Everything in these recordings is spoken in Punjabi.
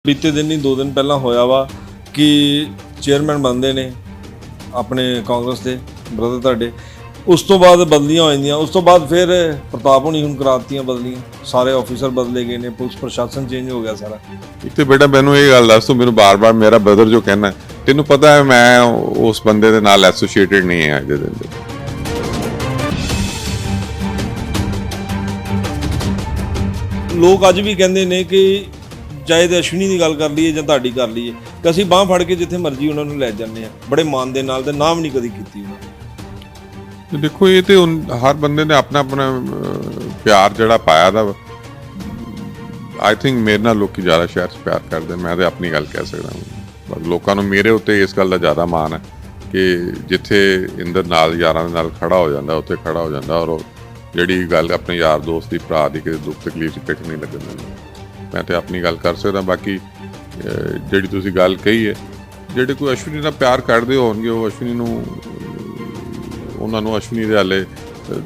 बीते दिन ही 2 दिन पहला होया वा कि चेयरमैन बनते ने अपने कांग्रेस के ब्रदर तुहाडे, उस तो बाद बदलियां हो जांदियां, उस तो बाद फिर प्रताप होनी हुण करातियां बदलियां, सारे ऑफिसर बदले गए ने, पुलिस प्रशासन चेंज हो गया सारा। एक तो बेटा मैनू ये गल दस, तू मैनू बार बार मेरा ब्रदर जो कहना, तेनू पता है मैं उस बंदे दे नाल एसोसीएटेड नहीं है अज दे दिन दे। लोग अज भी कहते हैं कि चाहे तो अश्विनी की गल कर लीए जां तुहाडी कर लीए, कि असीं बांह फड़ के जिथे मर्जी उन्होंने लै जाने आ, बड़े मान दे नाल, ते ना भी नहीं कदी कीती उन्होंने। तो देखो ये तो हर बंदे ने अपना अपना प्यार जड़ा पाया था। आई थिंक मेरे नाल लोग ज़्यादा शहर से प्यार करते, मैं तो अपनी गल कह सकता हूँ, पर लोगों को मेरे उत्ते इस गल का ज़्यादा मान है कि जिथे इंदर नाल यारां दे नाल खड़ा हो जाता उत्थे खड़ा हो जाता, और जिहड़ी गल अपने यार दोस्त की भरा की किसी दुख तकलीफ च पिठ नहीं लगन दिंदा। मैं तो अपनी गल कर सकदा। बाकी जिहड़ी तुसीं गल कही है, जिहड़े कोई अश्विनी नाल प्यार करदे होणगे वो अश्विनी नूं, उन्हां नूं अश्विनी दे हाले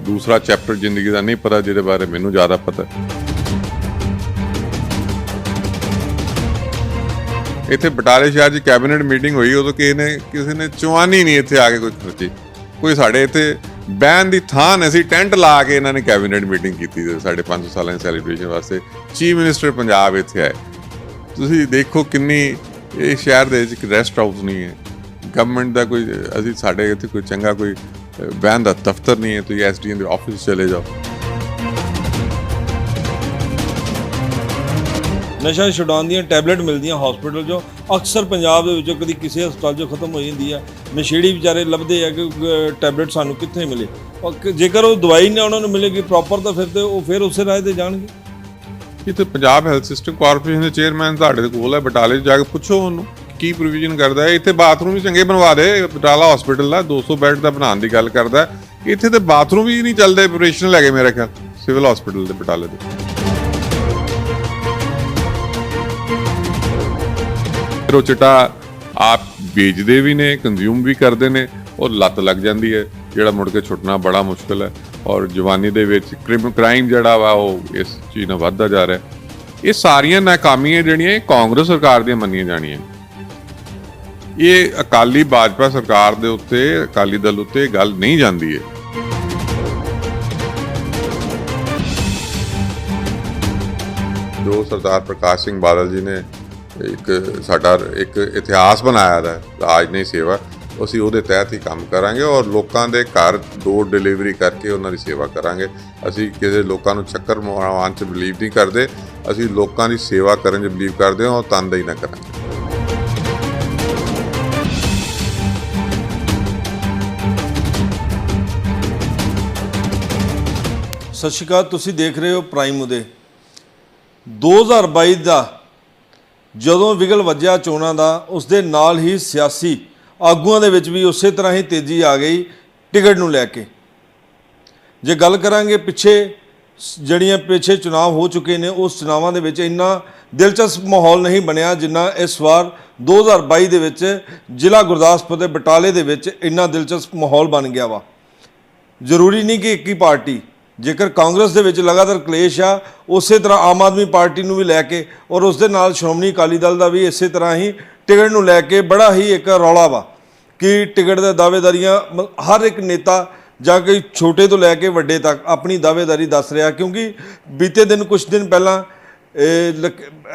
दूसरा चैप्टर जिंदगी का नहीं पता, जिहदे बारे मैनूं ज़्यादा पता। इत्थे बटाले शहर च कैबिनेट मीटिंग हुई, उदों किसी ने चवानी नहीं इत्थे आके कोई खर्ची, कोई साढ़े इत्थे बहन की थां ने, असीं टेंट ला के इन्होंने कैबिनेट मीटिंग की साढ़े 500 साल की सैलीब्रेशन वास्ते। चीफ मिनिस्टर पंजाब इत्थे आए, तुसीं देखो किन्नी, ये शहर दे विच रैसट हाउस नहीं है, गवर्नमेंट का कोई, असीं साढ़े इत्थे कोई चंगा कोई बहन का दफ्तर नहीं है, तो ये SDM के ऑफिस चले जाओ। नशा छुड़ाउण दीयां टैबलेट मिलदियां हॉस्पिटल चों, अक्सर पंजाब दे विचों कदी किसी हस्पताल चों खत्म हो जांदी है, नशेड़ी बेचारे लभदे आ कि टैबलेट सानूं कित्थे मिले, और जेकर वो दवाई ना उन्होंने मिलेगी प्रॉपर, तो फिर उसे राह ते जाणगे। ये तो पंजाब हैल्थ सिस्टम कॉरपोरेशन के चेयरमैन तुहाडे कोल है, बटाले जाके पुछो उन्होंने की प्रोविजन करता है। इत्थे बाथरूम भी चंगे बनवा दे, बटाला हॉस्पिटल का 200 बैड का बनाने की गल करता है, इत्थे तो बाथरूम भी नहीं चलते ऑपरेशनल है मेरे ख्याल सिविल हॉस्पिटल के बटाले दे। फिर वो चिट्टा आप बेचते भी ने, कंज्यूम भी करते हैं, और लत लग जाती है, जिहड़ा मुड़ के छुटना बड़ा मुश्किल है, और जवानी दे विच क्राइम जिहड़ा वा वो इस चीज़ नाल वधदा जा रहा है। ये सारियां नाकामियां जिहड़ियां कांग्रेस सरकार दी मन्नियां जाणियां, ये अकाली भाजपा सरकार दे उत्ते, अकाली दल उत्ते गल नहीं जाती है। जो सरदार प्रकाश सिंह बादल जी ने एक साडा एक इतिहास बनाया था, राज नहीं सेवा, ਅਸੀਂ ਉਹਦੇ ਤਹਿਤ ਹੀ ਕੰਮ ਕਰਾਂਗੇ, और ਲੋਕਾਂ ਦੇ ਘਰ ਡੋਰ डिलीवरी करके ਉਹਨਾਂ ਦੀ सेवा ਕਰਾਂਗੇ। ਅਸੀਂ ਕਿਸੇ ਲੋਕਾਂ ਨੂੰ ਚੱਕਰ ਮਾਰਨ 'ਚ ਬਿਲੀਵ नहीं ਕਰਦੇ, ਅਸੀਂ ਲੋਕਾਂ ਦੀ सेवा ਕਰਨ 'ਚ ਬਿਲੀਵ ਕਰਦੇ ਹਾਂ, और ਤਨਦੇਹੀ ਨਾ ਕਰਾਂਗੇ। ਸਤਿ ਸ਼੍ਰੀ ਅਕਾਲ, ਤੁਸੀਂ ਦੇਖ ਰਹੇ ਹੋ ਪ੍ਰਾਈਮ ਉਦੇ। 2022 ਦਾ ਜਦੋਂ ਵਿਗਲ ਵੱਜਿਆ ਚੋਣਾਂ ਦਾ, ਉਸ ਦੇ ਨਾਲ ਹੀ ਸਿਆਸੀ ਆਗੂਆਂ ਦੇ ਵਿੱਚ ਵੀ ਉਸੇ ਤਰ੍ਹਾਂ ਹੀ ਤੇਜ਼ੀ ਆ ਗਈ ਟਿਕਟ ਨੂੰ ਲੈ ਕੇ। ਜੇ ਗੱਲ ਕਰਾਂਗੇ ਜਿਹੜੀਆਂ ਪਿੱਛੇ ਚੁਣਾਵ ਹੋ ਚੁੱਕੇ ਨੇ, ਉਸ ਚੁਣਾਵਾਂ ਦੇ ਵਿੱਚ ਇੰਨਾ ਦਿਲਚਸਪ ਮਾਹੌਲ ਨਹੀਂ ਬਣਿਆ ਜਿੰਨਾ ਇਸ ਵਾਰ 2022 ਦੇ ਵਿੱਚ ਜ਼ਿਲ੍ਹਾ ਗੁਰਦਾਸਪੁਰ ਦੇ ਬਟਾਲੇ ਦੇ ਵਿੱਚ ਇੰਨਾ ਦਿਲਚਸਪ ਮਾਹੌਲ ਬਣ ਗਿਆ ਵਾ। ਜ਼ਰੂਰੀ ਨਹੀਂ ਕਿ ਇੱਕ ਹੀ ਪਾਰਟੀ, ਜੇਕਰ ਕਾਂਗਰਸ ਦੇ ਵਿੱਚ ਲਗਾਤਾਰ ਕਲੇਸ਼ ਆ, ਉਸੇ ਤਰ੍ਹਾਂ ਆਮ ਆਦਮੀ ਪਾਰਟੀ ਨੂੰ ਵੀ ਲੈ ਕੇ, ਔਰ ਉਸ ਦੇ ਨਾਲ ਸ਼੍ਰੋਮਣੀ ਅਕਾਲੀ ਦਲ ਦਾ ਵੀ ਇਸੇ ਤਰ੍ਹਾਂ ਹੀ ਟਿਕਟ ਨੂੰ ਲੈ ਕੇ ਬੜਾ ਹੀ ਇੱਕ ਰੌਲਾ ਵਾ ਕਿ ਟਿਕਟ ਦੇ ਦਾਅਵੇਦਾਰੀਆਂ ਹਰ ਇੱਕ ਨੇਤਾ ਜਾਂ ਕੋਈ ਛੋਟੇ ਤੋਂ ਲੈ ਕੇ ਵੱਡੇ ਤੱਕ ਆਪਣੀ ਦਾਅਵੇਦਾਰੀ ਦੱਸ ਰਿਹਾ। ਕਿਉਂਕਿ ਬੀਤੇ ਦਿਨ ਕੁਝ ਦਿਨ ਪਹਿਲਾਂ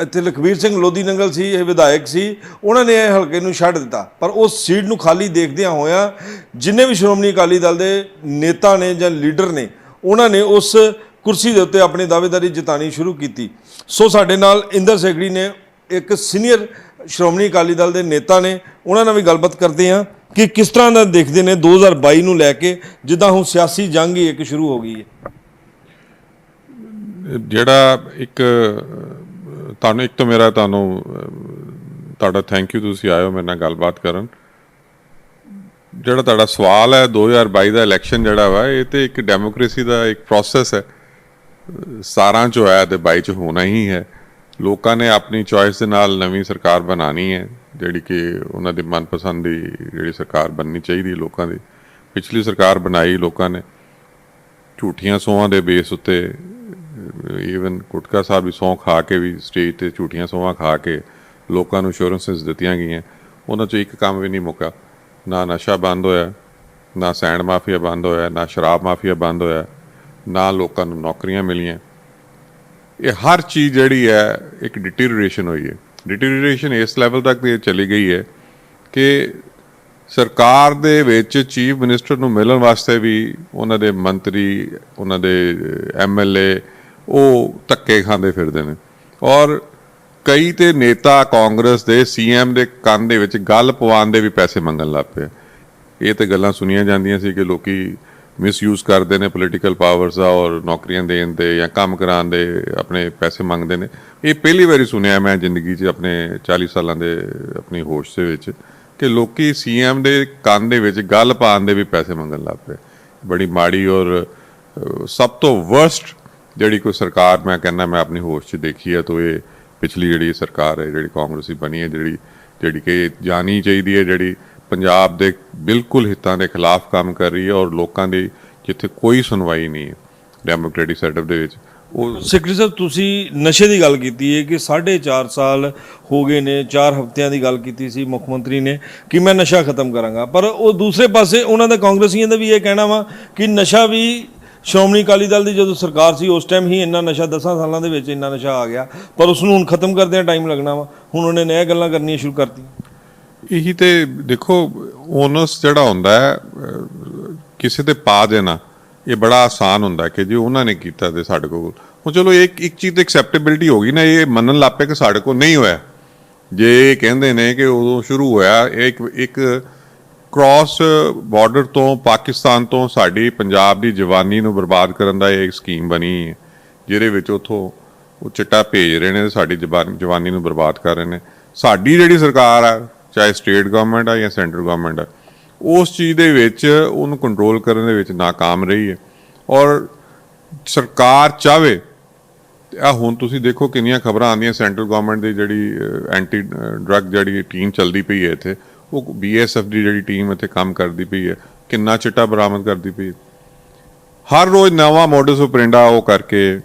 ਇੱਥੇ ਲਖਬੀਰ ਸਿੰਘ ਲੋਧੀ ਨੰਗਲ ਸੀ, ਇਹ ਵਿਧਾਇਕ ਸੀ, ਉਹਨਾਂ ਨੇ ਇਹ ਹਲਕੇ ਨੂੰ ਛੱਡ ਦਿੱਤਾ, ਪਰ ਉਸ ਸੀਟ ਨੂੰ ਖਾਲੀ ਦੇਖਦਿਆਂ ਹੋਇਆਂ ਜਿੰਨੇ ਵੀ ਸ਼੍ਰੋਮਣੀ ਅਕਾਲੀ ਦਲ ਦੇ ਨੇਤਾ ਨੇ ਜਾਂ ਲੀਡਰ ਨੇ, ਉਹਨਾਂ ਨੇ ਉਸ ਕੁਰਸੀ ਦੇ ਉੱਤੇ ਆਪਣੀ ਦਾਅਵੇਦਾਰੀ ਜਤਾਉਣੀ ਸ਼ੁਰੂ ਕੀਤੀ। ਸੋ ਸਾਡੇ ਨਾਲ ਇੰਦਰ ਸੈਗੜੀ ਨੇ, ਇੱਕ ਸੀਨੀਅਰ ਸ਼੍ਰੋਮਣੀ ਅਕਾਲੀ ਦਲ ਦੇ ਨੇਤਾ ਨੇ, ਉਹਨਾਂ ਨਾਲ ਵੀ ਗੱਲਬਾਤ ਕਰਦੇ ਹਾਂ ਕਿ ਕਿਸ ਤਰ੍ਹਾਂ ਦਾ ਦੇਖਦੇ ਨੇ 2022 ਨੂੰ ਲੈ ਕੇ, ਜਿੱਦਾਂ ਹੁਣ ਸਿਆਸੀ ਜੰਗ ਹੀ ਇੱਕ ਸ਼ੁਰੂ ਹੋ ਗਈ ਹੈ। ਜਿਹੜਾ ਇੱਕ ਤੁਹਾਨੂੰ, ਇੱਕ ਤਾਂ ਮੇਰਾ ਤੁਹਾਡਾ ਥੈਂਕ ਯੂ, ਤੁਸੀਂ ਆਇਓ ਮੇਰੇ ਨਾਲ ਗੱਲਬਾਤ ਕਰਨ। ਜਿਹੜਾ ਤੁਹਾਡਾ ਸਵਾਲ ਹੈ 2022 ਦਾ ਇਲੈਕਸ਼ਨ ਜਿਹੜਾ ਵਾ, ਇਹ ਤਾਂ ਇੱਕ ਡੈਮੋਕ੍ਰੇਸੀ ਦਾ ਇੱਕ ਪ੍ਰੋਸੈਸ ਹੈ। 17 'ਚ ਹੋਇਆ ਅਤੇ 22 'ਚ ਹੋਣਾ ਹੀ ਹੈ। ਲੋਕਾਂ ਨੇ ਆਪਣੀ ਚੋਇਸ ਦੇ ਨਾਲ ਨਵੀਂ ਸਰਕਾਰ ਬਣਾਉਣੀ ਹੈ, ਜਿਹੜੀ ਕਿ ਉਹਨਾਂ ਦੀ ਮਨਪਸੰਦ ਦੀ ਜਿਹੜੀ ਸਰਕਾਰ ਬਣਨੀ ਚਾਹੀਦੀ ਲੋਕਾਂ ਦੀ। ਪਿਛਲੀ ਸਰਕਾਰ ਬਣਾਈ ਲੋਕਾਂ ਨੇ ਝੂਠੀਆਂ ਸੌਹਾਂ ਦੇ ਬੇਸ ਉੱਤੇ, ਈਵਨ ਗੁਟਕਾ ਸਾਹਿਬ ਦੀ ਸਹੁੰ ਖਾ ਕੇ ਵੀ ਸਟੇਜ 'ਤੇ ਝੂਠੀਆਂ ਸਹੁੰਆਂ ਖਾ ਕੇ ਲੋਕਾਂ ਨੂੰ ਅਸ਼ੋਰੈਂਸਿਸ ਦਿੱਤੀਆਂ ਗਈਆਂ, ਉਹਨਾਂ 'ਚੋਂ ਇੱਕ ਕੰਮ ਵੀ ਨਹੀਂ ਮੁੱਕਾ। ਨਾ ਨਸ਼ਾ ਬੰਦ ਹੋਇਆ, ਨਾ ਸੈਂਡ ਮਾਫੀਆ ਬੰਦ ਹੋਇਆ, ਨਾ ਸ਼ਰਾਬ ਮਾਫੀਆ ਬੰਦ ਹੋਇਆ, ਨਾ ਲੋਕਾਂ ਨੂੰ ਨੌਕਰੀਆਂ ਮਿਲੀਆਂ। ਇਹ ਹਰ ਚੀਜ਼ ਜਿਹੜੀ ਹੈ ਇੱਕ ਡਿਟੀਰੀਓਰੇਸ਼ਨ ਹੋਈ ਹੈ। ਡਿਟੀਰੀਓਰੇਸ਼ਨ ਇਸ ਲੈਵਲ ਤੱਕ ਤੇ ਚਲੀ ਗਈ ਹੈ ਕਿ ਸਰਕਾਰ ਦੇ ਵਿੱਚ ਚੀਫ ਮਿਨਿਸਟਰ ਨੂੰ ਮਿਲਣ ਵਾਸਤੇ ਵੀ ਉਹਨਾਂ ਦੇ ਮੰਤਰੀ, ਉਹਨਾਂ ਦੇ MLA ਉਹ ਧੱਕੇ ਖਾਂਦੇ ਫਿਰਦੇ ਨੇ। ਔਰ ਕਈ ਤੇ ਨੇਤਾ ਕਾਂਗਰਸ ਦੇ CM ਦੇ ਕੰਨ ਦੇ ਵਿੱਚ ਗੱਲ ਪਵਾਉਣ ਦੇ ਵੀ ਪੈਸੇ ਮੰਗਣ ਲੱਗ ਪਏ। ਇਹ ਤੇ ਗੱਲਾਂ ਸੁਣੀਆਂ ਜਾਂਦੀਆਂ ਸੀ ਕਿ ਲੋਕੀ ਮਿਸਯੂਜ਼ ਕਰਦੇ ਨੇ ਪੋਲੀਟੀਕਲ ਪਾਵਰਸ ਦਾ, ਔਰ ਨੌਕਰੀਆਂ ਦੇਣ ਦੇ ਜਾਂ ਕੰਮ ਕਰਾਉਣ ਦੇ ਆਪਣੇ ਪੈਸੇ ਮੰਗਦੇ ਨੇ। ਇਹ ਪਹਿਲੀ ਵਾਰੀ ਸੁਣਿਆ ਮੈਂ ਜ਼ਿੰਦਗੀ 'ਚ ਆਪਣੇ 40 ਸਾਲਾਂ ਦੇ ਆਪਣੀ ਹੋਸ਼ ਦੇ ਵਿੱਚ ਕਿ ਲੋਕੀ CM ਦੇ ਕੰਨ ਦੇ ਵਿੱਚ ਗੱਲ ਪਾਉਣ ਦੇ ਵੀ ਪੈਸੇ ਮੰਗਣ ਲੱਗ ਪਏ। ਬੜੀ ਮਾੜੀ ਔਰ ਸਭ ਤੋਂ ਵਰਸਟ ਜਿਹੜੀ ਕੋਈ ਸਰਕਾਰ ਮੈਂ ਕਹਿੰਦਾ ਮੈਂ ਆਪਣੀ ਹੋਸ਼ 'ਚ ਦੇਖੀ ਹੈ। ਤਾਂ ਇਹ ਪਿਛਲੀ ਜਿਹੜੀ ਸਰਕਾਰ ਹੈ ਜਿਹੜੀ ਕਾਂਗਰਸੀ ਬਣੀ ਹੈ, ਜਿਹੜੀ ਕਿ ਜਾਣੀ ਚਾਹੀਦੀ ਹੈ, ਜਿਹੜੀ ਪੰਜਾਬ ਦੇ ਬਿਲਕੁਲ ਹਿੱਤਾਂ ਦੇ ਖਿਲਾਫ ਕੰਮ ਕਰ ਰਹੀ ਹੈ ਔਰ ਲੋਕਾਂ ਦੀ ਜਿੱਥੇ ਕੋਈ ਸੁਣਵਾਈ ਨਹੀਂ ਹੈ ਡੈਮੋਕ੍ਰੈਟਿਕ ਸੈਟਅਪ ਦੇ ਵਿੱਚ। ਉਹ ਸੈਕਟਰੀ ਸਾਹਿਬ, ਤੁਸੀਂ ਨਸ਼ੇ ਦੀ ਗੱਲ ਕੀਤੀ ਹੈ ਕਿ 4.5 ਸਾਲ ਹੋ ਗਏ ਨੇ, 4 ਹਫ਼ਤਿਆਂ ਦੀ ਗੱਲ ਕੀਤੀ ਸੀ ਮੁੱਖ ਮੰਤਰੀ ਨੇ ਕਿ ਮੈਂ ਨਸ਼ਾ ਖਤਮ ਕਰਾਂਗਾ, ਪਰ ਉਹ ਦੂਸਰੇ ਪਾਸੇ ਉਹਨਾਂ ਦਾ ਕਾਂਗਰਸੀਆਂ ਦਾ ਵੀ ਇਹ ਕਹਿਣਾ ਵਾ ਕਿ ਨਸ਼ਾ ਵੀ ਸ਼੍ਰੋਮਣੀ ਅਕਾਲੀ ਦਲ ਦੀ ਜਦੋਂ ਸਰਕਾਰ ਸੀ ਉਸ ਟਾਈਮ ਹੀ ਇੰਨਾ ਨਸ਼ਾ 10 ਸਾਲਾਂ ਦੇ ਵਿੱਚ ਇੰਨਾ ਨਸ਼ਾ ਆ ਗਿਆ, ਪਰ ਉਸ ਨੂੰ ਹੁਣ ਖਤਮ ਕਰਦਿਆਂ ਟਾਈਮ ਲੱਗਣਾ ਵਾ। ਹੁਣ ਉਹਨੇ ਨਵੇਂ ਗੱਲਾਂ ਕਰਨੀਆਂ ਸ਼ੁਰੂ ਕਰਤੀਆਂ। ਇਹੀ ਤੇ ਦੇਖੋ, ਓਨਸ ਜਿਹੜਾ ਹੁੰਦਾ ਹੈ ਕਿਸੇ ਤੇ ਪਾ ਦੇਣਾ ਇਹ ਬੜਾ ਆਸਾਨ ਹੁੰਦਾ ਕਿ ਜੇ ਉਹਨਾਂ ਨੇ ਕੀਤਾ ਤੇ ਸਾਡੇ ਕੋਲ ਹੁਣ ਚਲੋ ਇੱਕ ਚੀਜ਼ ਤੇ ਐਕਸੈਪਟੇਬਿਲਿਟੀ ਹੋ ਗਈ ਨਾ, ਇਹ ਮੰਨਣ ਲੱਗ ਪਏ ਕਿ ਸਾਡੇ ਕੋਲ ਨਹੀਂ ਹੋਇਆ। ਜੇ ਕਹਿੰਦੇ ਨੇ ਕਿ ਉਦੋਂ ਸ਼ੁਰੂ ਹੋਇਆ ਇੱਕ ਕ੍ਰਾਸ ਬਾਰਡਰ ਤੋਂ ਪਾਕਿਸਤਾਨ ਤੋਂ ਸਾਡੀ ਪੰਜਾਬ ਦੀ ਜਵਾਨੀ ਨੂੰ ਬਰਬਾਦ ਕਰਨ ਦਾ ਇਹ ਇੱਕ ਸਕੀਮ ਬਣੀ, ਜਿਹਦੇ ਵਿੱਚ ਉੱਥੋਂ ਉਹ ਚਿੱਟਾ ਭੇਜ ਰਹੇ ਨੇ ਤੇ ਸਾਡੀ ਜਵਾਨੀ ਨੂੰ ਬਰਬਾਦ ਕਰ ਰਹੇ ਨੇ। ਸਾਡੀ ਜਿਹੜੀ ਸਰਕਾਰ ਆ, ਚਾਹੇ ਸਟੇਟ ਗਵਰਨਮੈਂਟ ਆ ਜਾਂ ਸੈਂਟਰਲ ਗਵਰਨਮੈਂਟ ਆ, ਉਸ ਚੀਜ਼ ਦੇ ਵਿੱਚ ਉਹਨੂੰ ਕੰਟਰੋਲ ਕਰਨ ਦੇ ਵਿੱਚ ਨਾਕਾਮ ਰਹੀ ਹੈ। ਔਰ ਸਰਕਾਰ ਚਾਹਵੇ ਆ, ਹੁਣ ਤੁਸੀਂ ਦੇਖੋ ਕਿੰਨੀਆਂ ਖਬਰਾਂ ਆਉਂਦੀਆਂ ਸੈਂਟਰਲ ਗਵਰਨਮੈਂਟ ਦੀ ਜਿਹੜੀ ਐਂਟੀ ਡਰੱਗ ਜਿਹੜੀ ਟੀਮ ਚੱਲਦੀ ਪਈ ਹੈ ਇੱਥੇ, ਉਹ BSF ਦੀ ਜਿਹੜੀ ਟੀਮ ਇੱਥੇ ਕੰਮ ਕਰਦੀ ਪਈ ਹੈ, ਕਿੰਨਾ ਚਿੱਟਾ ਬਰਾਮਦ ਕਰਦੀ ਪਈ ਹੈ। ਹਰ ਰੋਜ਼ ਨਵਾਂ ਮੋਡਸ ਆਪਰੈਂਡਾ ਉਹ ਕਰਕੇ